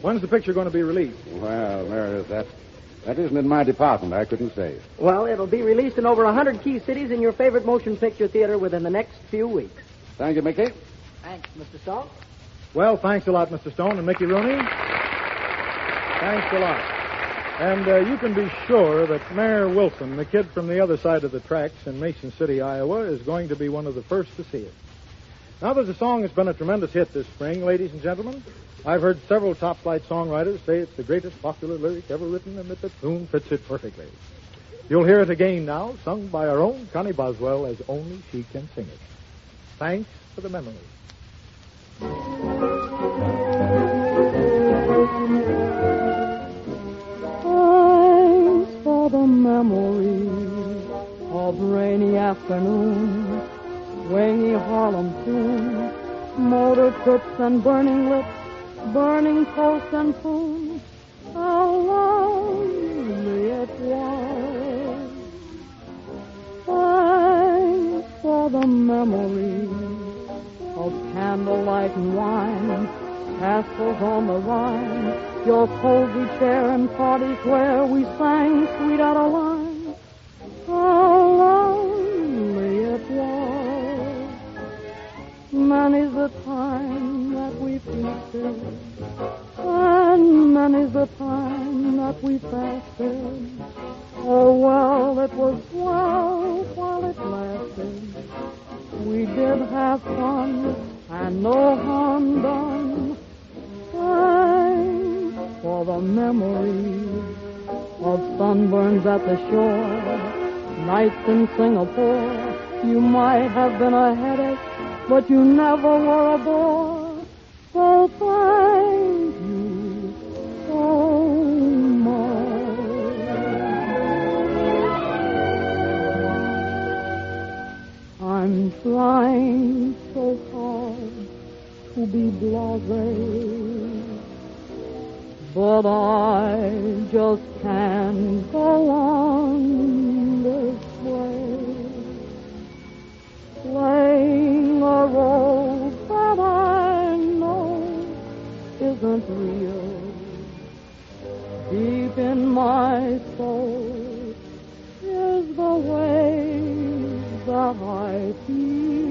When's the picture going to be released? Well, Meredith, that isn't in my department. I couldn't say. Well, it'll be released in over 100 key cities in your favorite motion picture theater within the next few weeks. Thank you, Mickey. Thanks, Mr. Stone. Well, thanks a lot, Mr. Stone and Mickey Rooney. Thanks a lot. And you can be sure that Mayor Wilson, the kid from the other side of the tracks in Mason City, Iowa, is going to be one of the first to see it. Now, there's a song that's been a tremendous hit this spring, ladies and gentlemen. I've heard several top-flight songwriters say it's the greatest popular lyric ever written and that the tune fits it perfectly. You'll hear it again now, sung by our own Connie Boswell as only she can sing it. Thanks for the memory. I'm memories of rainy afternoons, swingy Harlem tunes, motor trips and burning lips, burning toast and spoons. How lonely it was. Thanks for the memories of candlelight and wine, castles on the Rhine, your cozy chair and parties where we sang Sweet Adeline. How lonely it was. Many's the time that we feasted, and many's the time that we fasted. Oh, well, it was well while it lasted. We did have fun and no harm done. Thanks for the memories of sunburns at the shore, nights in Singapore. You might have been a headache, but you never were a bore. So thank you so much. I'm trying so hard to be blasé, but I just can't go on this way. Playing a role that I know isn't real. Deep in my soul is the way that I feel.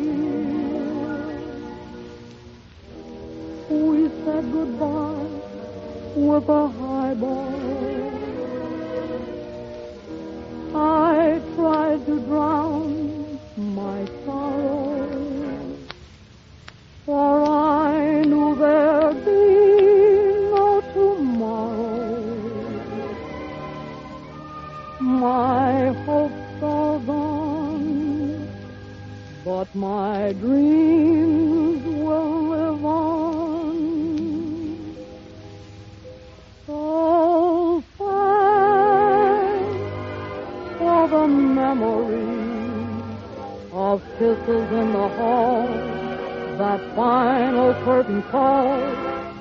We said goodbye with a highball. I tried to drown my sorrow, for I knew there'd be no tomorrow. My hopes are gone, but my dreams will live on. So thanks for the memories of kisses in the hall, that final curtain call.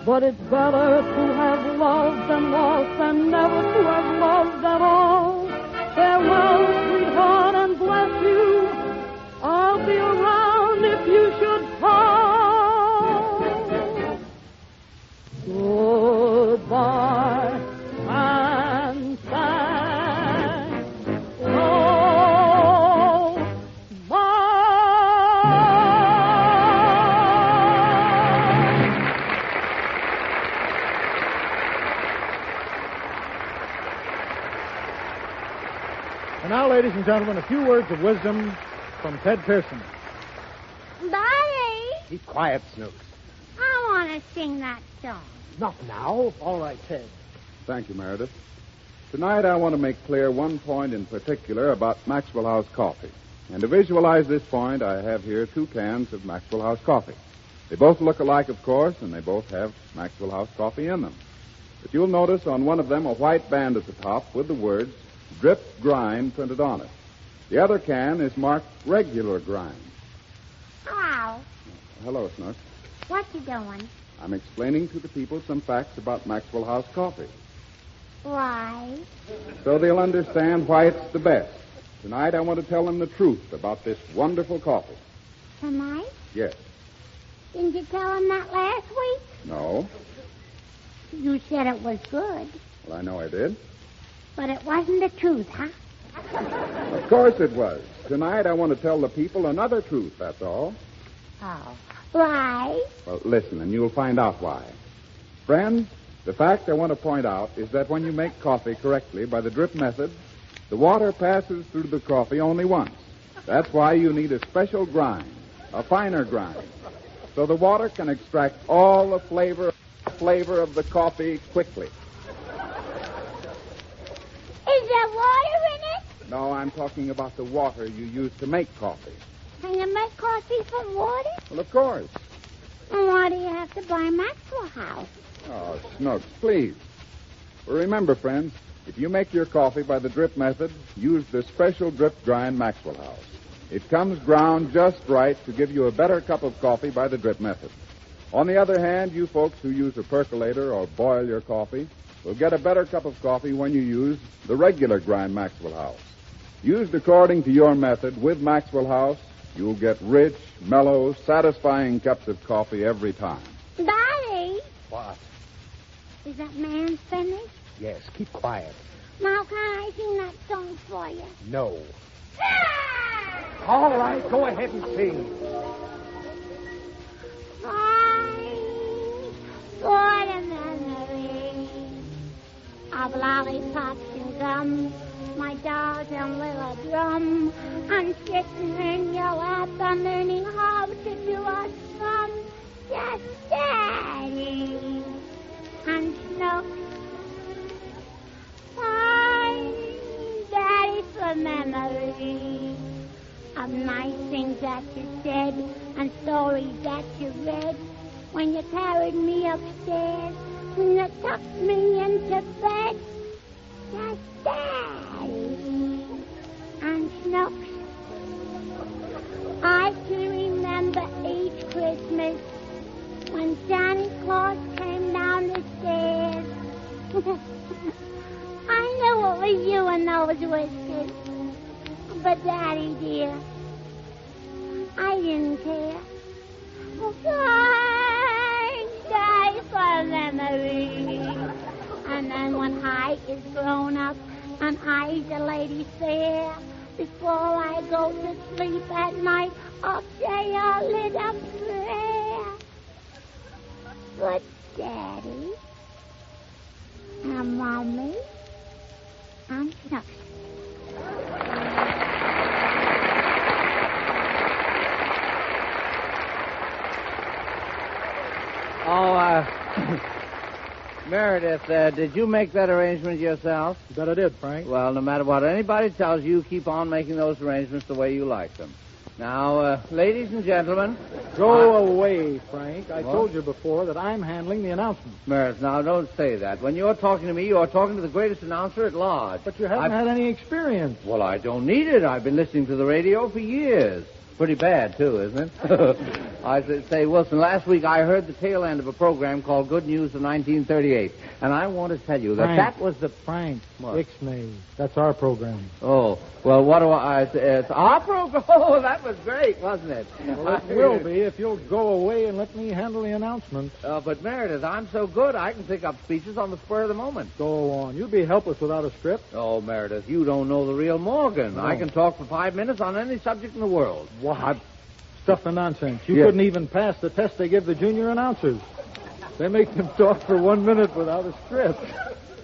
But it's better to have loved and lost than never to have loved at all. Farewell, sweetheart, and bless you. I'll be around if you should call. Goodbye and thanks. And now, ladies and gentlemen, a few words of wisdom from Ted Pearson. Daddy, Be quiet, Snooks. I want to sing that song. Not now. All right, Ted. Thank you, Meredith. Tonight I want to make clear one point in particular about Maxwell House coffee. And to visualize this point, I have here 2 cans of Maxwell House coffee. They both look alike, of course, and they both have Maxwell House coffee in them. But you'll notice on one of them a white band at the top with the words Drip Grind printed on it. The other can is marked Regular Grind. Hello. Hello, Snooks. What you doing? I'm explaining to the people some facts about Maxwell House coffee, Why? so they'll understand why it's the best. Tonight I want to tell them the truth about this wonderful coffee. Tonight? Yes. Didn't you tell him that last week? No. You said it was good, Well, I know I did. but it wasn't the truth, huh? Of course it was. Tonight I want to tell the people another truth, that's all. Oh. Why? Well, listen, and you'll find out why. Friends, the fact I want to point out is that when you make coffee correctly by the drip method, the water passes through the coffee only once. That's why you need a special grind, a finer grind, so the water can extract all the flavor of the coffee quickly. Is there water in it? No, I'm talking about the water you use to make coffee. Can you make coffee from water? Well, of course. And why do you have to buy Maxwell House? Oh, Snooks, please. Well, remember, friends, If you make your coffee by the drip method, use the special drip grind Maxwell House. It comes ground just right to give you a better cup of coffee by the drip method. On the other hand, you folks who use a percolator or boil your coffee will get a better cup of coffee when you use the regular grind Maxwell House. Used according to your method with Maxwell House, you'll get rich, mellow, satisfying cups of coffee every time. Daddy, What? is that man finished? Yes, keep quiet. Now, can I sing that song for you? No. All right, go ahead and sing. What a memory of lollipops and gum, my dolls and little drum. I'm sitting in your lap, I'm learning how to do a sum. Yes, Daddy, and Snooks. Daddy, for memory of nice things that you said and stories that you read when you carried me upstairs, when you tucked me into bed. Yes, Daddy, and Snooks. I can remember each Christmas when Santa Claus came down the stairs. I knew it was you in those whiskers. But, Daddy, dear, I didn't care. Thanks, Daddy, for memory. And then when I is grown up and I's a lady fair, before I go to sleep at night, I'll say a little prayer. But, Daddy, and Mommy, and Snooks. Meredith, did you make that arrangement yourself? Bet I did, Frank. Well, no matter what anybody tells you, keep on making those arrangements the way you like them. Now, ladies and gentlemen... Go away, Frank. I told you before that I'm handling the announcements. Meredith, now, don't say that. When you're talking to me, you're talking to the greatest announcer at large. But you haven't had any experience. Well, I don't need it. I've been listening to the radio for years. Pretty bad, too, isn't it? I say, Wilson, last week I heard the tail end of a program called Good News of 1938. And I want to tell you that Frank, that was the... Frank, What? Ixnay. That's our program. Oh, well, what do I... It's our program? Oh, that was great, wasn't it? Well, it will be if you'll go away and let me handle the announcements. But, Meredith, I'm so good, I can pick up speeches on the spur of the moment. Go on. You'd be helpless without a script. Oh, Meredith, you don't know the real Morgan. No. I can talk for 5 minutes on any subject in the world. What? Stuff and nonsense. You Yes. couldn't even pass the test they give the junior announcers. They make them talk for 1 minute without a script.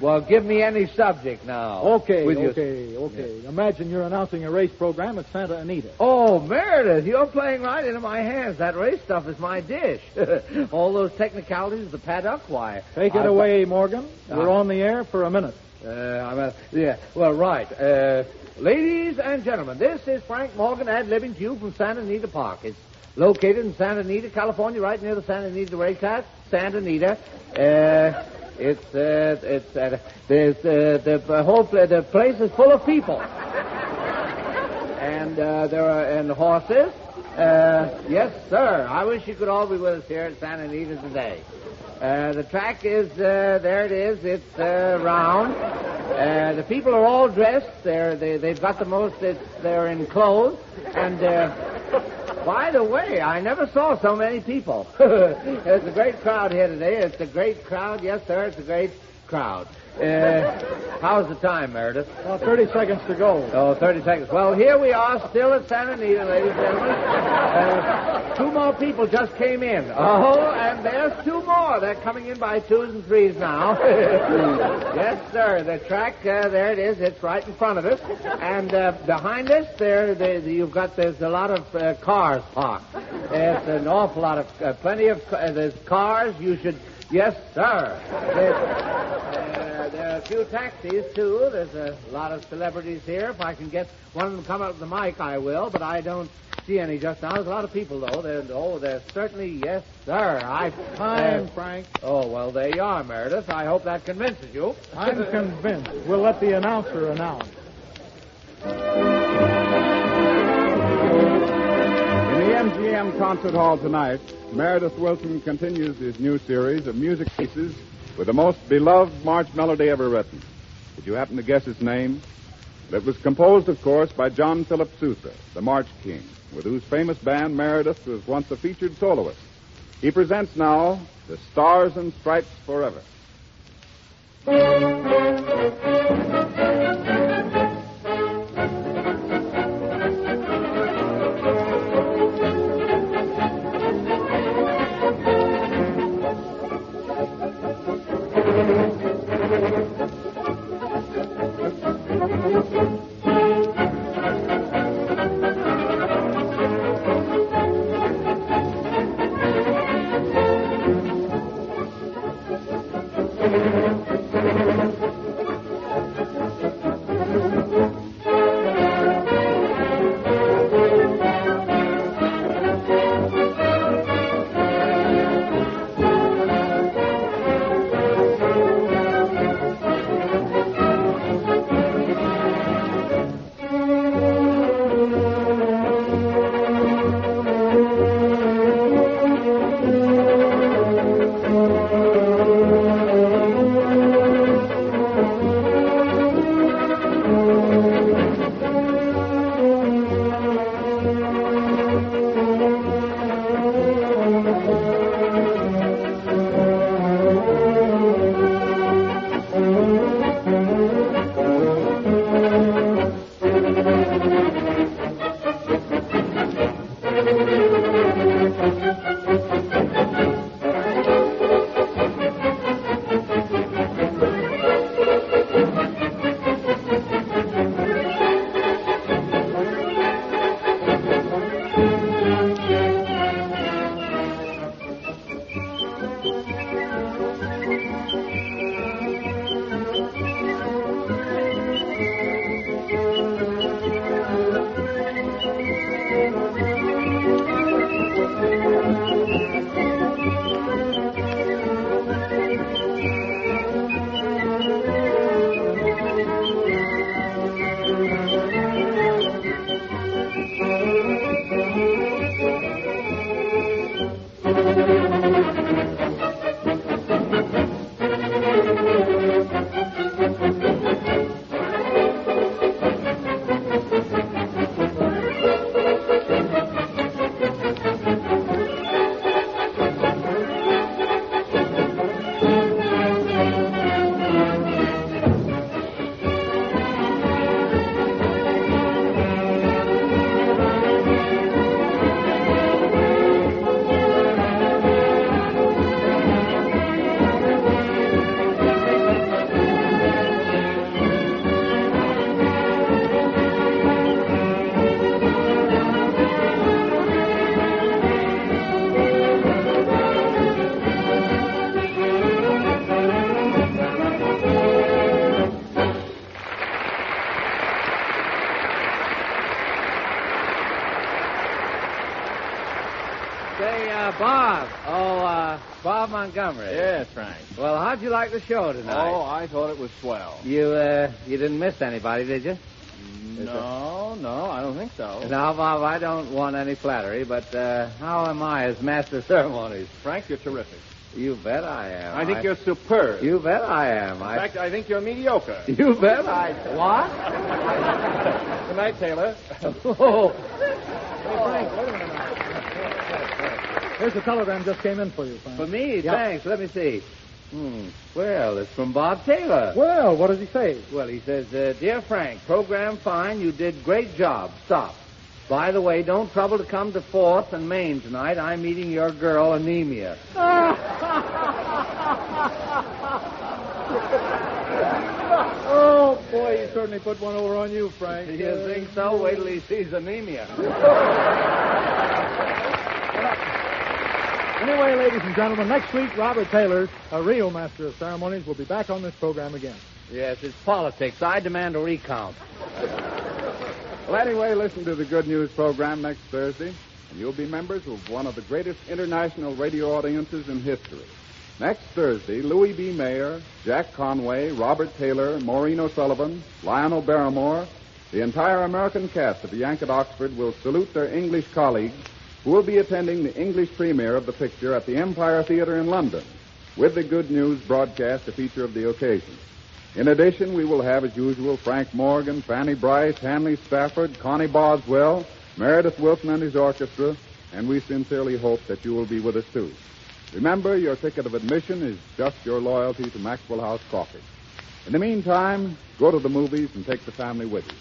Well, give me any subject now. Okay. Yeah. Imagine you're announcing a race program at Santa Anita. Oh, Meredith, you're playing right into my hands. That race stuff is my dish. All those technicalities, the paddock, why? Take it away, Morgan. We're on the air for a minute. Right. Ladies and gentlemen, this is Frank Morgan ad-libbing to you from Santa Anita Park. It's located in Santa Anita, California, right near the Santa Anita racetrack. Santa Anita. The place is full of people. And there are horses. Yes, sir. I wish you could all be with us here at Santa Anita today. The track is, there it is. It's round. The people are all dressed. They've got the most, they're in clothes. And, by the way, I never saw so many people. There's a great crowd here today. It's a great crowd. Yes, sir, it's a great crowd. How's the time, Meredith? Well, 30 seconds to go. Oh, 30 seconds. Well, here we are, still at Santa Anita, ladies and gentlemen. 2 more people just came in. Oh, and there's 2 more. They're coming in by 2s and 3s now. Yes, sir. The track, there it is. It's right in front of us. And behind us, there's a lot of cars parked. There's an awful lot of, plenty of, there's cars. You should, yes, sir. There are a few taxis, too. There's a lot of celebrities here. If I can get one of them to come up with the mic, I will, but I don't see any just now. There's a lot of people, though. There's certainly, yes, sir. Time, Frank. Oh, well, there you are, Meredith. I hope that convinces you. I'm convinced. We'll let the announcer announce. In the MGM Concert Hall tonight, Meredith Wilson continues his new series of music pieces with the most beloved march melody ever written. Did you happen to guess its name? It was composed, of course, by John Philip Sousa, the March King, with whose famous band Meredith was once a featured soloist. He presents now The Stars and Stripes Forever. Bob Montgomery. Yes, Frank. Well, how'd you like the show tonight? Oh, I thought it was swell. You didn't miss anybody, did you? No, I don't think so. Now, Bob, I don't want any flattery, but how am I as master of ceremonies? Frank, you're terrific. You bet I am. I think you're superb. You bet I am. In fact, I think you're mediocre. You bet I... What? Good night, Taylor. Oh. Hey, Frank, wait a minute now. Here's the telegram just came in for you, Frank. For me? Yeah. Thanks. Let me see. Well, it's from Bob Taylor. Well, what does he say? Well, he says, Dear Frank, program fine. You did great job. Stop. By the way, don't trouble to come to 4th and Main tonight. I'm meeting your girl, Anemia. Oh, boy, he certainly put one over on you, Frank. You think so? Wait till he sees Anemia. Anyway, ladies and gentlemen, next week, Robert Taylor, a real master of ceremonies, will be back on this program again. Yes, it's politics. I demand a recount. Well, anyway, listen to the Good News program next Thursday, and you'll be members of one of the greatest international radio audiences in history. Next Thursday, Louis B. Mayer, Jack Conway, Robert Taylor, Maureen O'Sullivan, Lionel Barrymore, the entire American cast of The Yank at Oxford will salute their English colleagues who will be attending the English premiere of the picture at the Empire Theatre in London, with the Good News broadcast a feature of the occasion. In addition, we will have, as usual, Frank Morgan, Fanny Bryce, Hanley Stafford, Connie Boswell, Meredith Wilson and his orchestra, and we sincerely hope that you will be with us, too. Remember, your ticket of admission is just your loyalty to Maxwell House Coffee. In the meantime, go to the movies and take the family with you.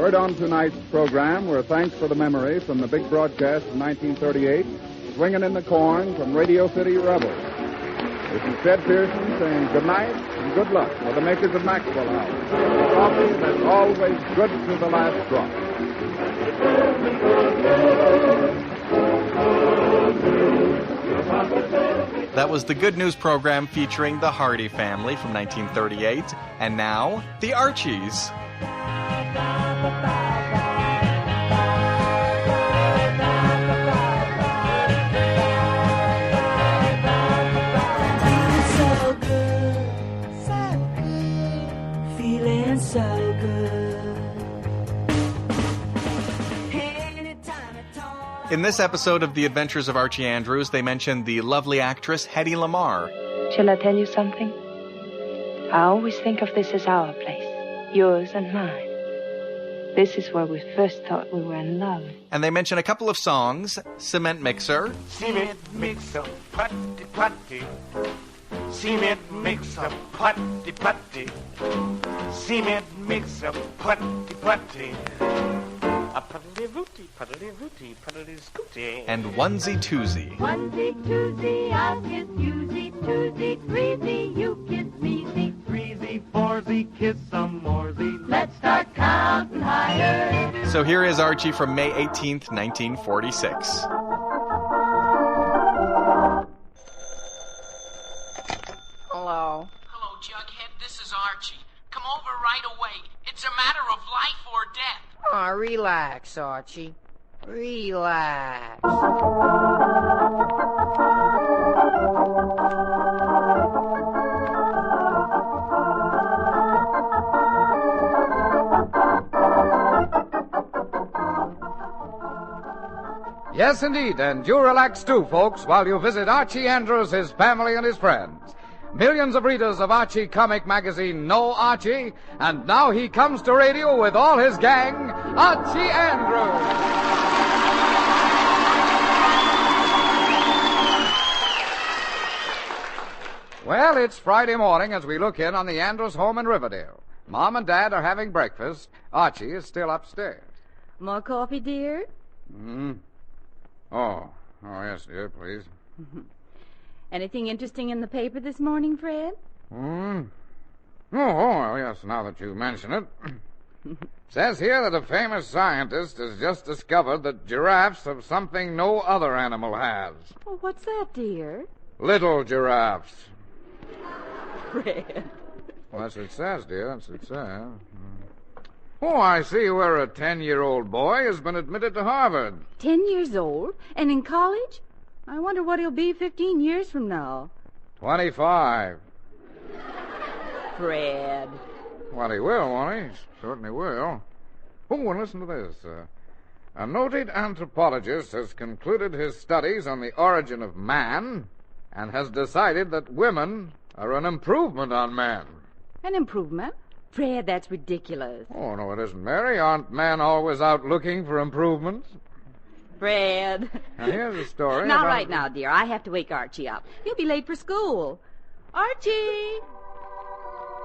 Heard on tonight's program were thanks for the memory from the big broadcast of 1938, Swingin' in the Corn from Radio City Rebels. This is Ted Pearson saying good night and good luck for the makers of Maxwell House. Coffee that's always good to the last drop. That was the Good News program featuring the Hardy family from 1938. And now, the Archies. So good. In this episode of The Adventures of Archie Andrews, they mentioned the lovely actress Hedy Lamarr. Shall I tell you something? I always think of this as our place, yours and mine. This is where we first thought we were in love. And they mentioned a couple of songs, Cement Mixer. Cement mixer, putty putty. Cement mixer, putty putty. Cement mixer, putty putty. A puddly rooty, puddly scooty. And Onesie Twosie. Onesie twosie, I'll kiss yousie, twosie, threesie, you kiss mesie, threesie, foursy, kiss some moresy. Let's start counting higher. So here is Archie from May 18th, 1946. Hello. Hello, Jughead. This is Archie. Come over right away. It's a matter of life or death. Oh, relax, Archie. Relax. Yes, indeed, and you relax too, folks, while you visit Archie Andrews, his family, and his friends. Millions of readers of Archie Comic Magazine know Archie, and now he comes to radio with all his gang, Archie Andrews. Well, it's Friday morning as we look in on the Andrews home in Riverdale. Mom and Dad are having breakfast. Archie is still upstairs. More coffee, dear? Oh, yes, dear, please. Anything interesting in the paper this morning, Fred? Oh, well, yes, now that you mention it. Says here that a famous scientist has just discovered that giraffes have something no other animal has. Oh, what's that, dear? Little giraffes. Fred. Well, that's what it says, dear. That's what it says. Oh, I see where a 10-year-old boy has been admitted to Harvard. 10 years old? And in college? I wonder what he'll be 15 years from now. 25. Fred. Well, he will, won't he? Certainly will. Oh, and listen to this. A noted anthropologist has concluded his studies on the origin of man and has decided that women are an improvement on men. An improvement? Fred, that's ridiculous. Oh, no, it isn't, Mary. Aren't men always out looking for improvements? Fred. Now, here's a story Not about... right now, dear. I have to wake Archie up. He'll be late for school. Archie!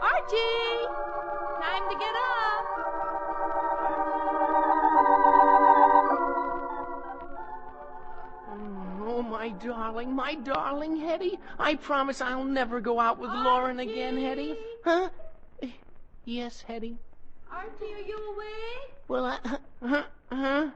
Archie! Time to get up. Oh, my darling Hetty. I promise I'll never go out with Lauren again, Hetty. Huh? Yes, Hetty. Archie, are you awake? Well, huh?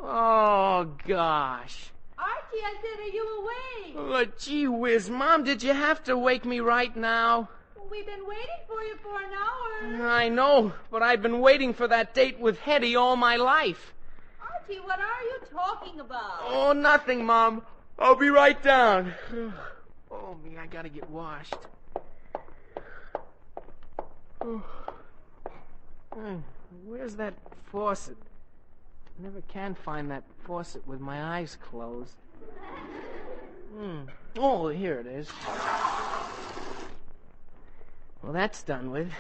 Oh, gosh. Archie, I said, are you awake? Oh, gee whiz, Mom, did you have to wake me right now? We've been waiting for you for an hour. I know, but I've been waiting for that date with Hetty all my life. Archie, what are you talking about? Oh, nothing, Mom. I'll be right down. Oh, me, I gotta get washed. Where's that faucet? I never can find that faucet with my eyes closed. Oh, here it is. Well, that's done with.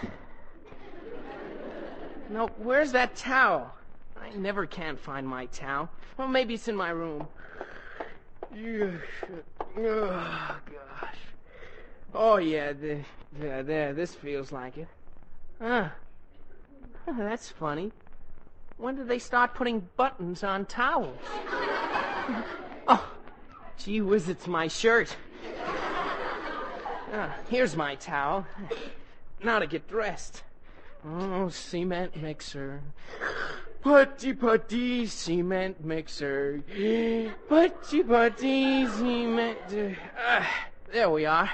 No, where's that towel? I never can find my towel. Well, maybe it's in my room. Oh, gosh. Oh, yeah, there, this feels like it. That's funny. When did they start putting buttons on towels? Oh, gee whiz, it's my shirt. Here's my towel. Now to get dressed. Oh, cement mixer. Putty, cement mixer. Putty, cement... there we are.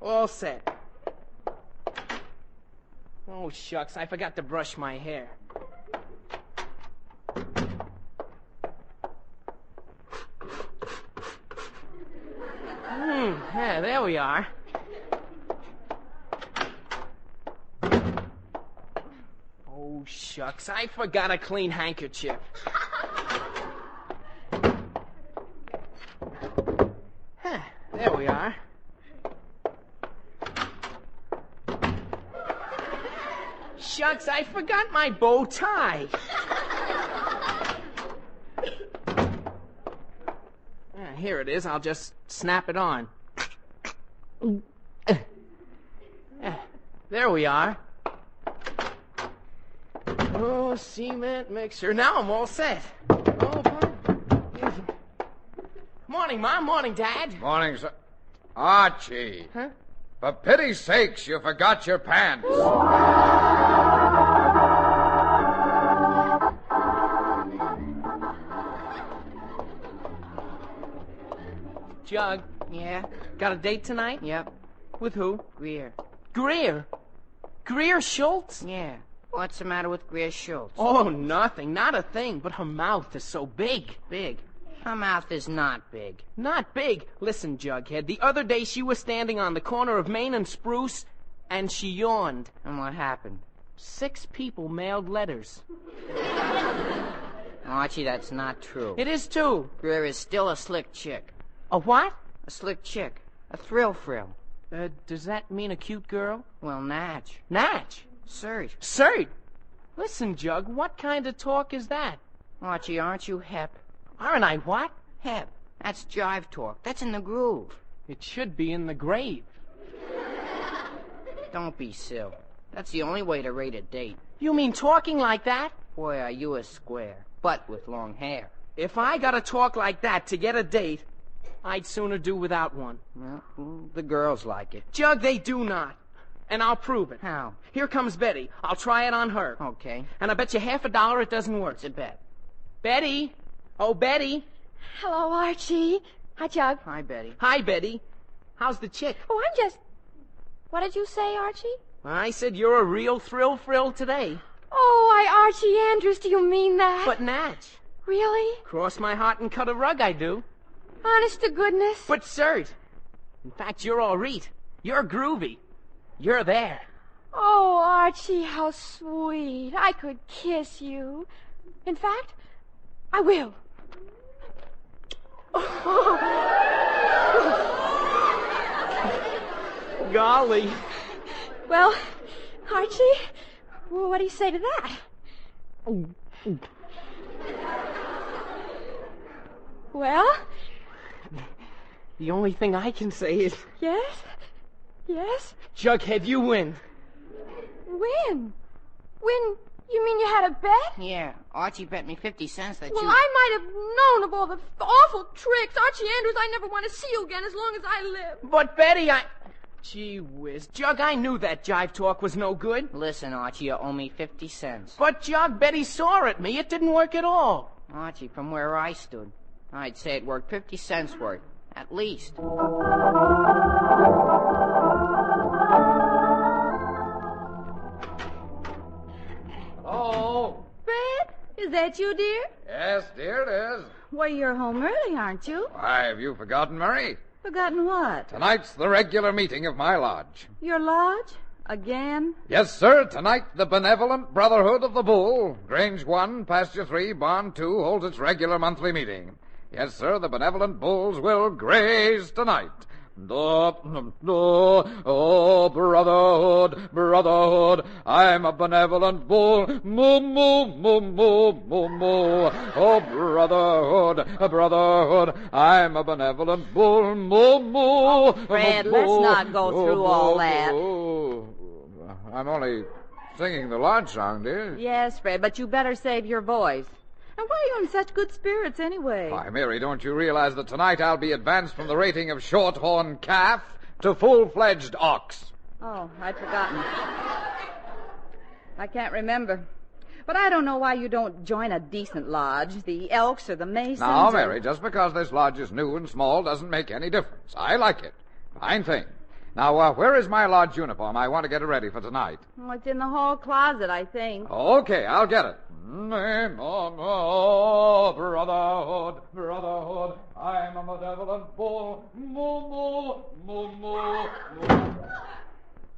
All set. Oh, shucks, I forgot to brush my hair. Yeah, there we are. Oh, shucks, I forgot a clean handkerchief. There we are. Shucks, I forgot my bow tie. Here it is. I'll just snap it on. There we are. Oh, cement mixer. Now I'm all set. Oh, morning, Mom. Morning, Dad. Morning, sir. Archie. Huh? For pity's sakes, you forgot your pants. Jug. Yeah? Got a date tonight? Yep. With who? Greer. Greer? Greer Schultz? Yeah. What's the matter with Greer Schultz? Oh, nothing. Not a thing. But her mouth is so big. Big? Her mouth is not big. Not big? Listen, Jughead. The other day she was standing on the corner of Main and Spruce, and she yawned. And what happened? 6 people mailed letters. Archie, that's not true. It is, too. Greer is still a slick chick. A what? A slick chick. A thrill-frill. Does that mean a cute girl? Well, Natch. Natch? Cert. Cert? Listen, Jug, what kind of talk is that? Archie, aren't you hep? Aren't I what? Hep. That's jive talk. That's in the groove. It should be in the grave. Don't be silly. That's the only way to rate a date. You mean talking like that? Boy, are you a square. But with long hair. If I gotta talk like that to get a date, I'd sooner do without one. Well, the girls like it. Jug, they do not. And I'll prove it. How? Here comes Betty. I'll try it on her. Okay. And I bet you $50 it doesn't work. It's a bet. Betty? Oh, Betty. Hello, Archie. Hi, Jug. Hi, Betty. Hi, Betty. How's the chick? Oh, I'm just... What did you say, Archie? I said you're a real thrill today. Oh, Archie Andrews, do you mean that? But Natch. Really? Cross my heart and cut a rug, I do. Honest to goodness? But, Cert, in fact, you're all right. You're groovy. You're there. Oh, Archie, how sweet. I could kiss you. In fact, I will. Golly. Well, Archie, what do you say to that? Well? The only thing I can say is... Yes? Yes? Jughead, you win. Win? Win? You mean you had a bet? Yeah, Archie bet me 50 cents that well, you... I might have known of all the awful tricks. Archie Andrews, I never want to see you again as long as I live. But, Betty, Gee whiz. Jug, I knew that jive talk was no good. Listen, Archie, you owe me 50 cents. But, Jug, Betty saw at me. It didn't work at all. Archie, from where I stood, I'd say it worked 50 cents worth, at least. Hello? Fred, is that you, dear? Yes, dear, it is. Well, you're home early, aren't you? Why, have you forgotten, Mary? Forgotten what? Tonight's the regular meeting of my lodge. Your lodge? Again? Yes, sir. Tonight, the Benevolent Brotherhood of the Bull, Grange 1, Pasture 3, Barn 2, holds its regular monthly meeting. Yes, sir, the Benevolent Bulls will graze tonight. Oh, brotherhood, brotherhood, I'm a benevolent bull. Moo, moo, moo, moo, moo, moo. Oh, brotherhood, I'm a benevolent bull. Moo, moo. Oh, Fred, let's not go through all that. I'm only singing the lodge song, dear. Yes, Fred, but you better save your voice. And why are you in such good spirits anyway? Why, Mary, don't you realize that tonight I'll be advanced from the rating of short-horn calf to full-fledged ox? Oh, I'd forgotten. I can't remember. But I don't know why you don't join a decent lodge, the Elks or the Masons. Now, Mary, just because this lodge is new and small doesn't make any difference. I like it. Fine thing. Now, where is my lodge uniform? I want to get it ready for tonight. Oh, it's in the hall closet, I think. Okay, I'll get it. Oh, brotherhood, I'm a benevolent bull. Moo, moo, moo, moo, moo.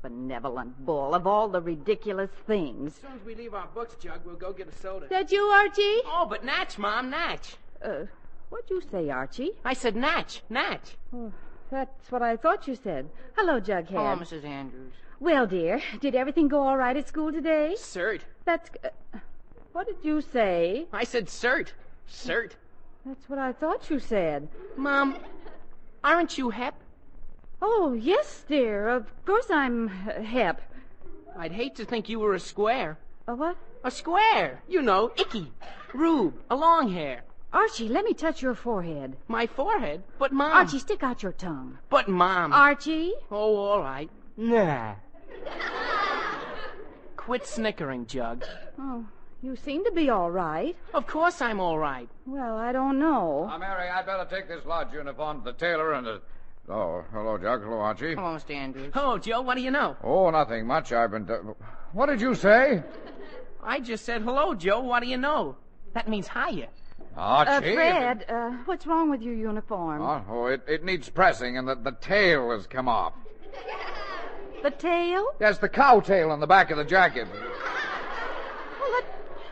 Benevolent bull, of all the ridiculous things. As soon as we leave our books, Jug, we'll go get a soda. That you, Archie? Oh, but Natch, Mom, Natch. What'd you say, Archie? I said Natch. Oh, that's what I thought you said. Hello, Jughead. Hello, Mrs. Andrews. Well, dear, did everything go all right at school today? Cert. That's... what did you say? I said cert. Cert. That's what I thought you said. Mom, aren't you hep? Oh, yes, dear. Of course I'm hep. I'd hate to think you were a square. A what? A square. You know, icky. Rube. A long hair. Archie, let me touch your forehead. My forehead? But, Mom... Archie, stick out your tongue. But, Mom... Archie? Oh, all right. Nah. Quit snickering, Jug. Oh, you seem to be all right. Of course I'm all right. Well, I don't know. Now, Mary, I'd better take this lodge uniform to the tailor and... Oh, hello, Jug. Hello, Archie. Hello, Mr. Andrews. Oh, Joe, what do you know? Oh, nothing much. I've been... What did you say? I just said hello, Joe. What do you know? That means hiya. Archie. Fred, what's wrong with your uniform? Oh, it needs pressing, and the tail has come off. The tail? Yes, the cow tail on the back of the jacket. Well,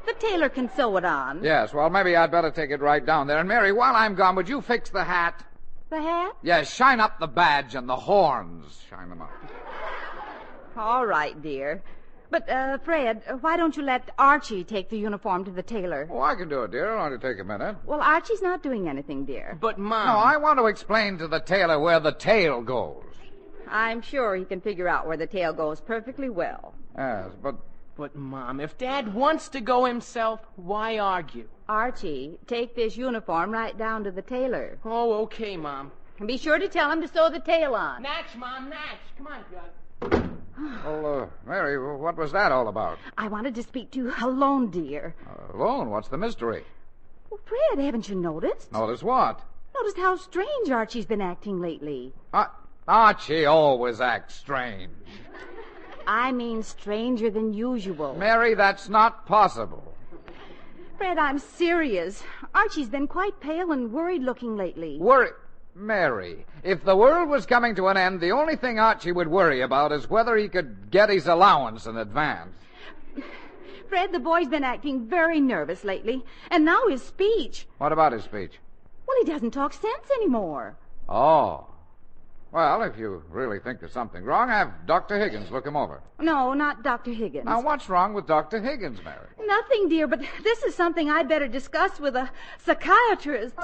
the tailor can sew it on. Yes, well, maybe I'd better take it right down there. And, Mary, while I'm gone, would you fix the hat? The hat? Yes, shine up the badge and the horns. Shine them up. All right, dear. But, Fred, why don't you let Archie take the uniform to the tailor? Oh, I can do it, dear. It'll only take a minute. Well, Archie's not doing anything, dear. But, Mom... No, I want to explain to the tailor where the tail goes. I'm sure he can figure out where the tail goes perfectly well. Yes, but... But, Mom, if Dad wants to go himself, why argue? Archie, take this uniform right down to the tailor. Oh, okay, Mom. And be sure to tell him to sew the tail on. Natch, Mom, Natch. Come on, Jug. Well, Mary, what was that all about? I wanted to speak to you alone, dear. Alone? What's the mystery? Well, Fred, haven't you noticed? Notice what? Noticed how strange Archie's been acting lately. Archie always acts strange. I mean stranger than usual. Mary, that's not possible. Fred, I'm serious. Archie's been quite pale and worried-looking lately. Mary, if the world was coming to an end, the only thing Archie would worry about is whether he could get his allowance in advance. Fred, the boy's been acting very nervous lately, and now his speech. What about his speech? Well, he doesn't talk sense anymore. Oh. Well, if you really think there's something wrong, have Dr. Higgins look him over. No, not Dr. Higgins. Now, what's wrong with Dr. Higgins, Mary? Nothing, dear, but this is something I'd better discuss with a psychiatrist.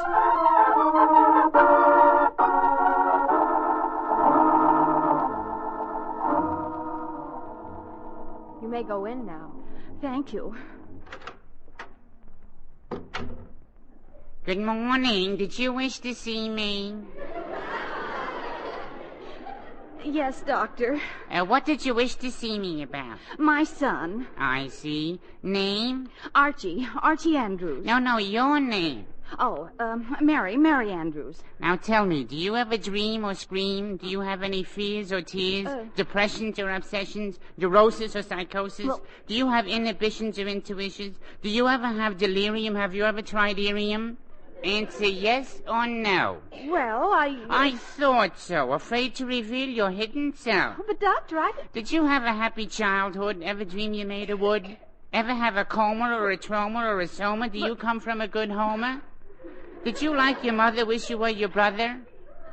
You may go in now. Thank you. Good morning. Did you wish to see me? Yes, Doctor. What did you wish to see me about? My son. I see. Name? Archie Andrews. No, your name. Oh, Mary Andrews. Now tell me, do you ever dream or scream? Do you have any fears or tears? Depressions or obsessions? Neurosis or psychosis? Well- Do you have inhibitions or intuitions? Do you ever have delirium? Have you ever tried irium? Answer yes or no. Well, I thought so. Afraid to reveal your hidden self. But, Doctor, Did you have a happy childhood? Ever dream you made of wood? Ever have a coma or a trauma or a soma? Do you come from a good homer? Did you like your mother, wish you were your brother?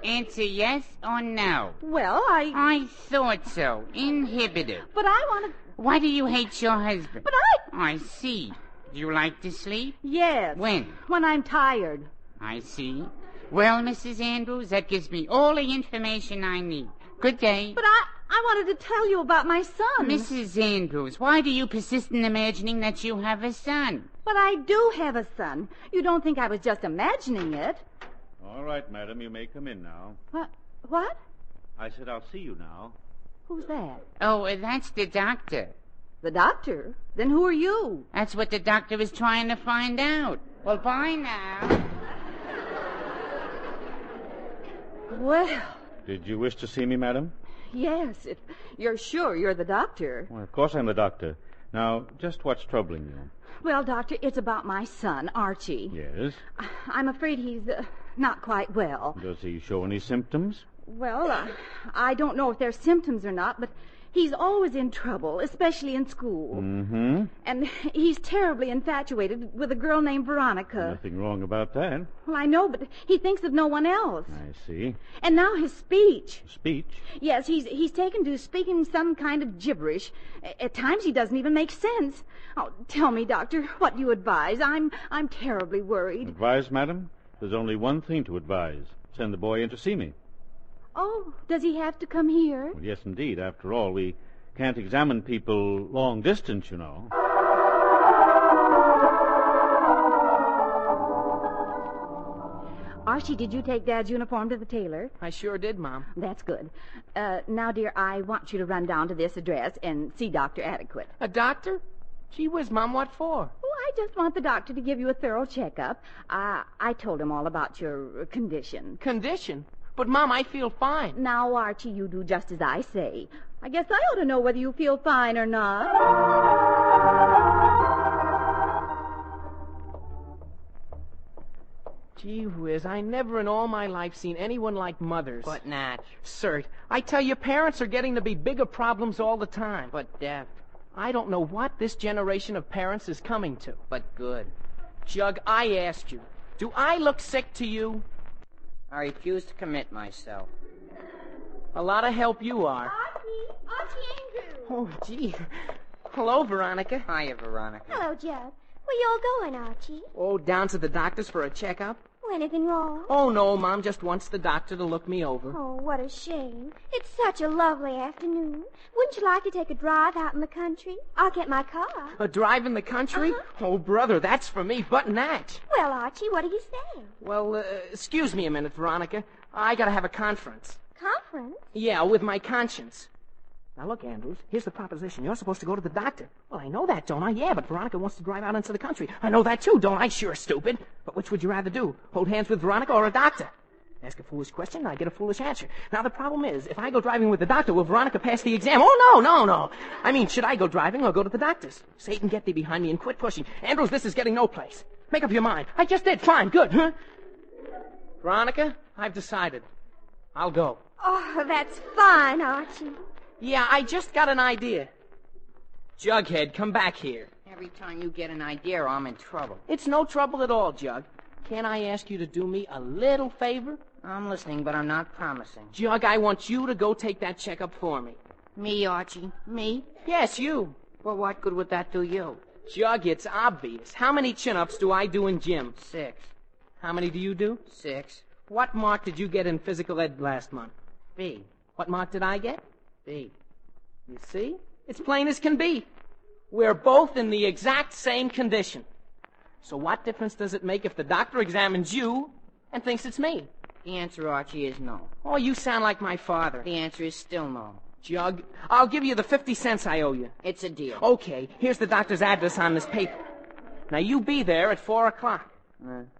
Answer yes or no. Well, I thought so. Inhibited. But I want to... Why do you hate your husband? But I see. Do you like to sleep? Yes. When? When I'm tired. I see. Well, Mrs. Andrews, that gives me all the information I need. Good day. But I wanted to tell you about my son. Mrs. Andrews, why do you persist in imagining that you have a son? But I do have a son. You don't think I was just imagining it? All right, madam, you may come in now. What? I said I'll see you now. Who's that? Oh, that's the doctor. The doctor? Then who are you? That's what the doctor is trying to find out. Well, bye now. Well, Did you wish to see me, madam? yes, if you're sure you're the doctor. Well, of course I'm the doctor. Now, just what's troubling you? Well, Doctor, it's about my son, Archie. Yes? I'm afraid he's not quite well. Does he show any symptoms? Well, I don't know if they're symptoms or not, but he's always in trouble, especially in school. Mm-hmm. And he's terribly infatuated with a girl named Veronica. Nothing wrong about that. Well, I know, but he thinks of no one else. I see. And now his speech. Speech? Yes, he's taken to speaking some kind of gibberish. At times he doesn't even make sense. Oh, tell me, Doctor, what do you advise? I'm terribly worried. Advise, madam? There's only one thing to advise. Send the boy in to see me. Oh, does he have to come here? Well, yes, indeed. After all, we can't examine people long distance, you know. Archie, did you take Dad's uniform to the tailor? I sure did, Mom. That's good. Now, dear, I want you to run down to this address and see Dr. Adequate. A doctor? Gee whiz, Mom, what for? Oh, I just want the doctor to give you a thorough checkup. I told him all about your condition. Condition? But, Mom, I feel fine. Now, Archie, you do just as I say. I guess I ought to know whether you feel fine or not. Gee whiz, I never in all my life seen anyone like mothers. But Natch. Cert, I tell you, parents are getting to be bigger problems all the time. But deaf. I don't know what this generation of parents is coming to. But good. Jug, I asked you, do I look sick to you? I refuse to commit myself. A lot of help you are. Archie Andrews. Oh, gee. Hello, Veronica. Hiya, Veronica. Hello, Jug. Where you all going, Archie? Oh, down to the doctor's for a checkup? Oh, anything wrong? Oh, no, Mom just wants the doctor to look me over. Oh, what a shame. It's such a lovely afternoon. Wouldn't you like to take a drive out in the country? I'll get my car. A drive in the country? Oh, brother, that's for me, but Natch. Well, Archie, what do you say? Well, excuse me a minute, Veronica. I gotta have a conference. Conference? Yeah, with my conscience. Now, look, Andrews, here's the proposition. You're supposed to go to the doctor. Well, I know that, don't I? Yeah, but Veronica wants to drive out into the country. I know that, too, don't I? Sure, stupid. But which would you rather do? Hold hands with Veronica or a doctor? Ask a foolish question, and I get a foolish answer. Now, the problem is, if I go driving with the doctor, will Veronica pass the exam? Oh, no. I mean, should I go driving or go to the doctor's? Satan, get thee behind me and quit pushing. Andrews, this is getting no place. Make up your mind. I just did. Fine, good, huh? Veronica, I've decided. I'll go. Oh, that's fine, Archie. Yeah, I just got an idea. Jughead, come back here. Every time you get an idea, I'm in trouble. It's no trouble at all, Jug. Can I ask you to do me a little favor? I'm listening, but I'm not promising. Jug, I want you to go take that checkup for me. Me, Archie? Me? Yes, you. Well, what good would that do you? Jug, it's obvious. How many chin-ups do I do in gym? 6. How many do you do? 6. What mark did you get in physical ed last month? B. What mark did I get? B. You see? It's plain as can be. We're both in the exact same condition. So what difference does it make if the doctor examines you and thinks it's me? The answer, Archie, is no. Oh, you sound like my father. The answer is still no. Jug, I'll give you the 50 cents I owe you. It's a deal. Okay, here's the doctor's address on this paper. Now, you be there at 4 o'clock.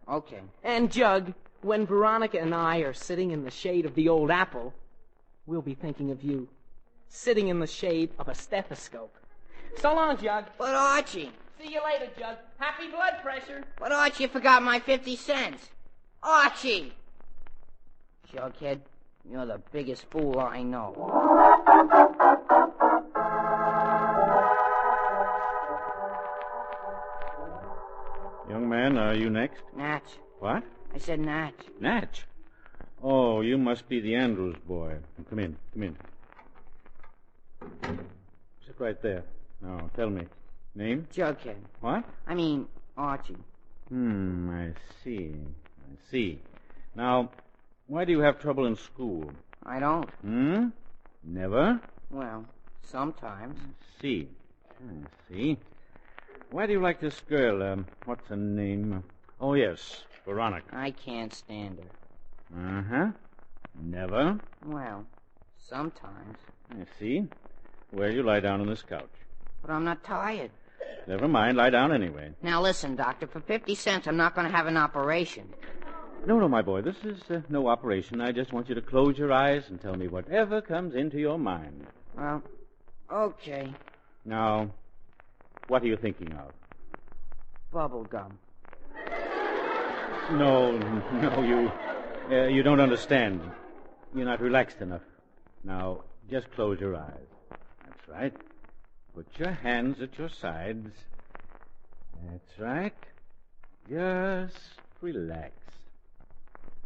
Okay. And, Jug, when Veronica and I are sitting in the shade of the old apple, we'll be thinking of you, sitting in the shade of a stethoscope. So long, Jug. But, Archie. See you later, Jug. Happy blood pressure. But, Archie, you forgot my 50 cents. Archie! Jughead, you're the biggest fool I know. Young man, are you next? Natch. What? I said Natch. Natch? Oh, you must be the Andrews boy. Come in. Sit right there. Now, tell me. Name? Jughead. What? I mean, Archie. I see. Now, why do you have trouble in school? I don't. Never? Well, sometimes. I see. Why do you like this girl? What's her name? Oh, yes, Veronica. I can't stand her. Uh-huh. Never? Well, sometimes. I see. Well, you lie down on this couch. But I'm not tired. Never mind, lie down anyway. Now listen, Doctor, for 50 cents I'm not going to have an operation. No, my boy, this is no operation. I just want you to close your eyes and tell me whatever comes into your mind. Well, okay. Now, what are you thinking of? Bubble gum. No, you don't understand. You're not relaxed enough. Now, just close your eyes. That's right. Put your hands at your sides. That's right. Just relax.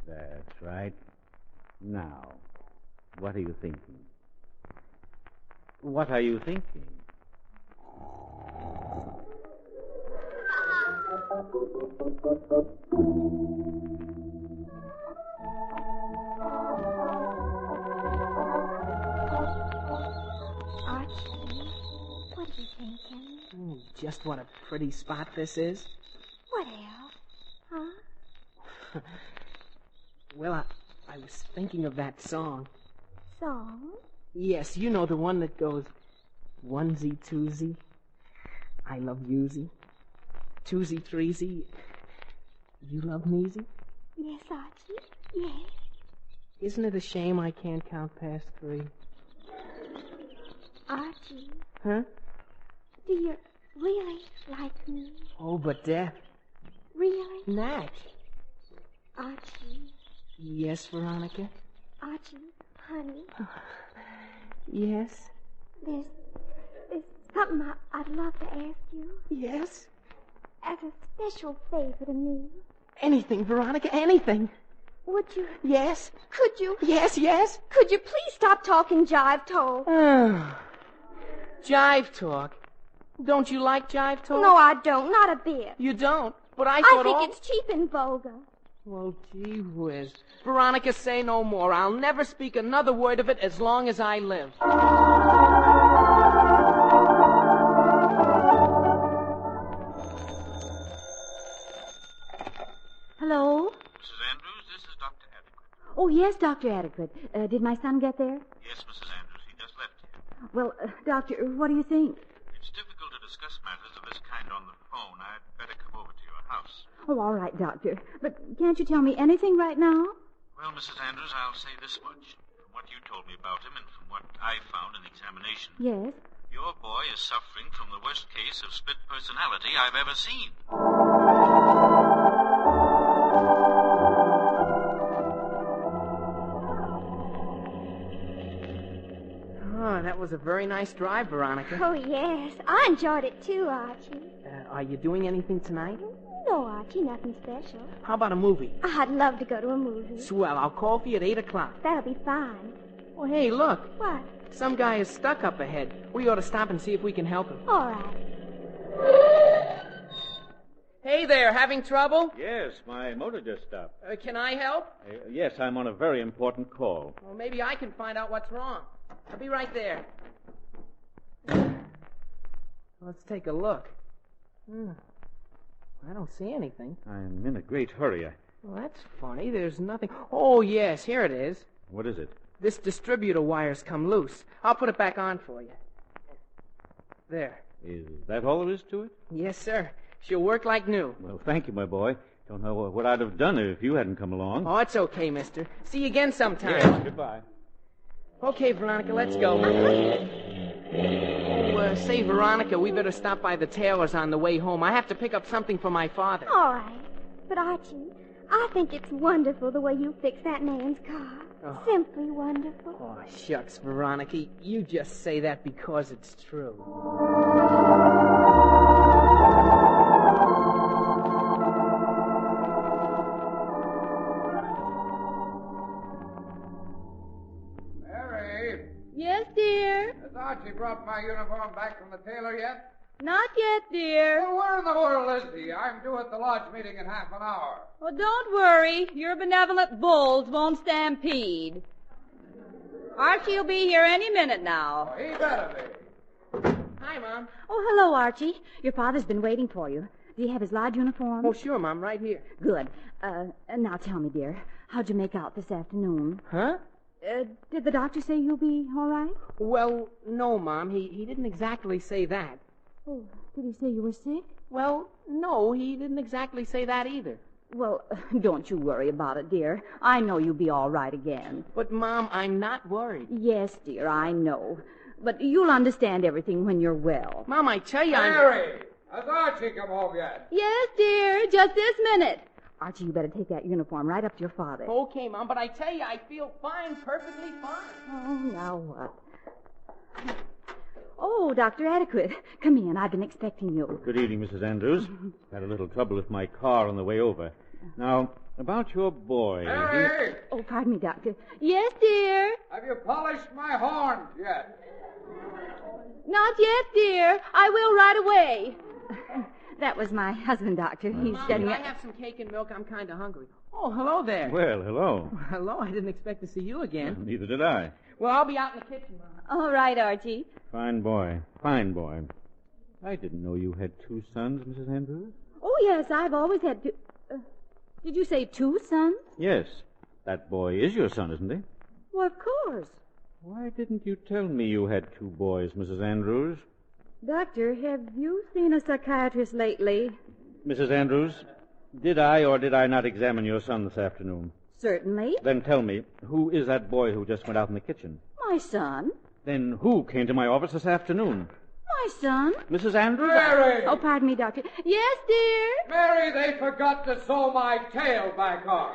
That's right. Now, what are you thinking? What are you thinking? What are you thinking? Just what a pretty spot this is. What else? Huh? Well, I was thinking of that song. Song? Yes, you know the one that goes, onesie, twosie, I love yousie, twosie, threesie, you love mesie? Yes, Archie, yes. Isn't it a shame I can't count past 3? Archie. Huh? Do you really like me? Oh, but Death. Really? Natch. Archie. Yes, Veronica? Archie, honey. Yes? There's something I'd love to ask you. Yes? As a special favor to me. Anything, Veronica, anything. Would you? Yes? Could you? Yes? Could you please stop talking jive talk? Jive talk? Don't you like jive talk? No, I don't. Not a bit. You don't? But I thought think it's cheap and vulgar. Well, gee whiz. Veronica, say no more. I'll never speak another word of it as long as I live. Hello? Mrs. Andrews, this is Dr. Adequate. Oh, yes, Dr. Adequate. Did my son get there? Yes, Mrs. Andrews, he just left here. Well, Doctor, what do you think? It's difficult to discuss matters of this kind on the phone. I'd better come over to your house. Oh, all right, Doctor. But can't you tell me anything right now? Well, Mrs. Andrews, I'll say this much. From what you told me about him and from what I found in examination, Yes? your boy is suffering from the worst case of split personality I've ever seen. Oh, that was a very nice drive, Veronica. Oh, yes. I enjoyed it too, Archie. Are you doing anything tonight? No, Archie, nothing special. How about a movie? I'd love to go to a movie. Swell, I'll call for you at 8 o'clock. That'll be fine. Oh, hey, look. What? Some guy is stuck up ahead. We ought to stop and see if we can help him. All right. Hey there, having trouble? Yes, my motor just stopped. Can I help? Yes, I'm on a very important call. Well, maybe I can find out what's wrong. I'll be right there. Let's take a look. I don't see anything. I'm in a great hurry. Well, that's funny. There's nothing. Oh, yes, here it is. What is it? This distributor wire's come loose. I'll put it back on for you. There. Is that all there is to it? Yes, sir. She'll work like new. Well, thank you, my boy. Don't know what I'd have done if you hadn't come along. Oh, it's okay, mister. See you again sometime. Yes, goodbye. Okay, Veronica, let's go. Say, Veronica, we better stop by the tailor's on the way home. I have to pick up something for my father. All right. But, Archie, I think it's wonderful the way you fixed that man's car. Oh. Simply wonderful. Oh, shucks, Veronica. You just say that because it's true. Mary, Yes, dear. has Archie brought my uniform back from the tailor yet? Not yet, dear. Well, where in the world is he? I'm due at the lodge meeting in half an hour. Well, don't worry. Your benevolent bulls won't stampede. Archie will be here any minute now. He better be. Hi, Mom. Oh, hello, Archie. Your father's been waiting for you. Do you have his lodge uniform? Oh, sure, Mom, right here. Good. Now tell me, dear, how'd you make out this afternoon? Huh? Did the doctor say you'll be all right? Well, no, Mom. He didn't exactly say that. Oh, did he say you were sick? Well, no, he didn't exactly say that either. Well, don't you worry about it, dear. I know you'll be all right again. But, Mom, I'm not worried. Yes, dear, I know. But you'll understand everything when you're well. Mom, I tell you, Mary, has Archie come home yet? Yes, dear, just this minute. Archie, you better take that uniform right up to your father. Okay, Mom, but I tell you, I feel fine, perfectly fine. Oh, now what? Oh, Dr. Adequate. Come in. I've been expecting you. Good evening, Mrs. Andrews. Had a little trouble with my car on the way over. Now, about your boy. Mary! Oh, pardon me, Doctor. Yes, dear. Have you polished my horns yet? Not yet, dear. I will right away. That was my husband, Doctor. He's Mom, getting can it. I have some cake and milk? I'm kind of hungry. Oh, hello there. Well, hello. Hello, I didn't expect to see you again. Neither did I. Well, I'll be out in the kitchen, Mom. All right, Archie. Fine boy. Fine boy. I didn't know you had two sons, Mrs. Andrews. Oh, yes, I've always had two... did you say two sons? Yes. That boy is your son, isn't he? Well, of course. Why didn't you tell me you had two boys, Mrs. Andrews? Doctor, have you seen a psychiatrist lately? Mrs. Andrews, did I or did I not examine your son this afternoon? Certainly. Then tell me, who is that boy who just went out in the kitchen? My son. Then who came to my office this afternoon? My son. Mrs. Andrews? Mary! Oh, pardon me, Doctor. Yes, dear? Mary, they forgot to sew my tail back on.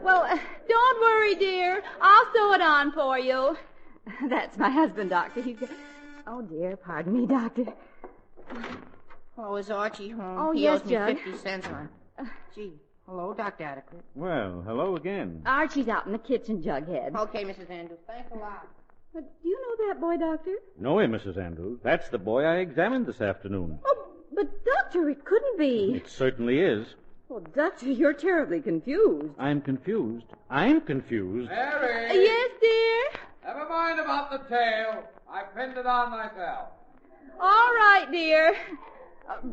Well, don't worry, dear. I'll sew it on for you. That's my husband, Doctor. He's... Oh, dear. Pardon me, Doctor. Oh, is Archie home? Oh, he yes, owes me Jug. 50 cents on. Gee. Hello, Dr. Adequate. Well, hello again. Archie's out in the kitchen, Jughead. Okay, Mrs. Andrews. Thanks a lot. But do you know that boy, Doctor? No way, Mrs. Andrews. That's the boy I examined this afternoon. Oh, but, Doctor, it couldn't be. It certainly is. Well, Doctor, you're terribly confused. I'm confused. I'm confused. Mary! Yes, dear? Never mind about the tail. I pinned it on myself. All right, dear.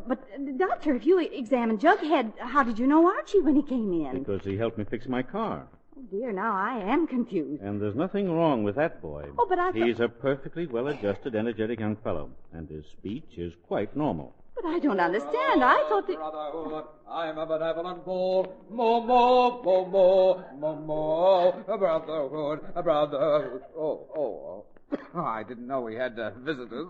But, Doctor, if you examined Jughead, how did you know Archie when he came in? Because he helped me fix my car. Oh, dear, now I am confused. And there's nothing wrong with that boy. Oh, but I thought... He's a perfectly well-adjusted, energetic young fellow, and his speech is quite normal. But I don't understand. I thought that... Brotherhood, I'm a benevolent bull. Moo, moo, moo, moo, moo, moo. Brotherhood, brotherhood. Oh, I didn't know we had visitors.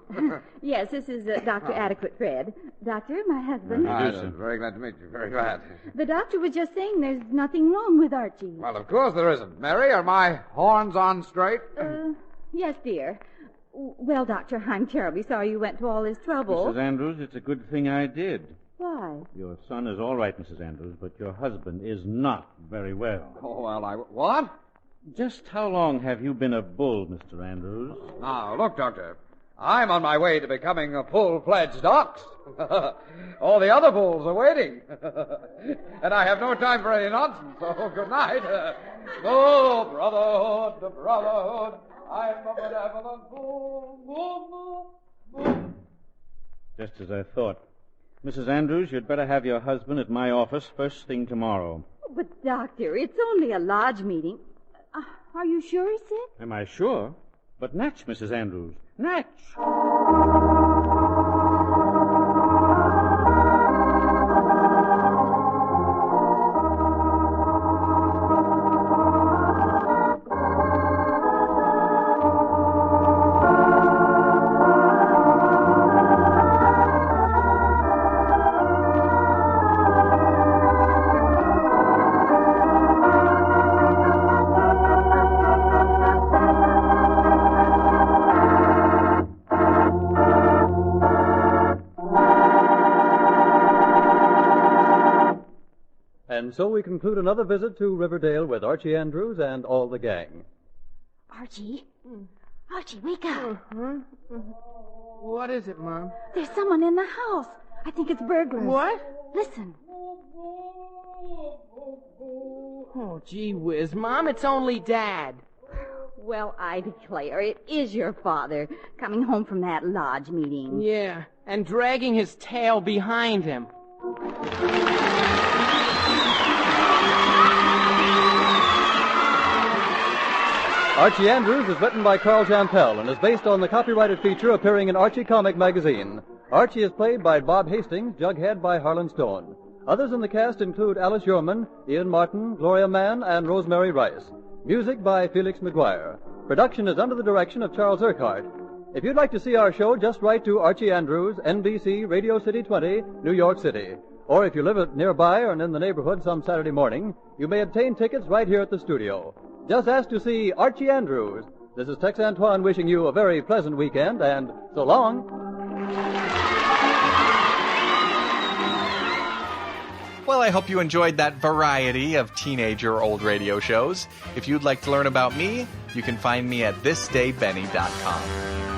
Yes, this is Dr. Adequate Fred. Doctor, my husband. I'm very glad to meet you. Very glad. The doctor was just saying there's nothing wrong with Archie. Well, of course there isn't. Mary, are my horns on straight? Yes, dear. Well, Doctor, I'm terribly sorry you went to all this trouble. Mrs. Andrews, it's a good thing I did. Why? Your son is all right, Mrs. Andrews, but your husband is not very well. Oh, well, What? Just how long have you been a bull, Mr. Andrews? Now, look, Doctor. I'm on my way to becoming a full-fledged ox. All the other bulls are waiting. And I have no time for any nonsense, so good night. Oh, brotherhood, brotherhood, I'm a benevolent bull. Just as I thought. Mrs. Andrews, you'd better have your husband at my office first thing tomorrow. But, Doctor, it's only a lodge meeting. Are you sure he's sick? Am I sure? But Natch, Mrs. Andrews. Natch! And so we conclude another visit to Riverdale with Archie Andrews and all the gang. Archie? Archie, wake up. What is it, Mom? There's someone in the house. I think it's burglars. What? Listen. Oh, gee whiz, Mom, it's only Dad. Well, I declare, it is your father coming home from that lodge meeting. Yeah, and dragging his tail behind him. Archie Andrews is written by Carl Jampel and is based on the copyrighted feature appearing in Archie Comic Magazine. Archie is played by Bob Hastings, Jughead by Harlan Stone. Others in the cast include Alice Yeoman, Ian Martin, Gloria Mann, and Rosemary Rice. Music by Felix McGuire. Production is under the direction of Charles Urquhart. If you'd like to see our show, just write to Archie Andrews, NBC, Radio City 20, New York City. Or if you live nearby or in the neighborhood some Saturday morning, you may obtain tickets right here at the studio. Just ask to see Archie Andrews. This is Tex Antoine wishing you a very pleasant weekend, and so long. Well, I hope you enjoyed that variety of teenager old radio shows. If you'd like to learn about me, you can find me at thisdaybenny.com.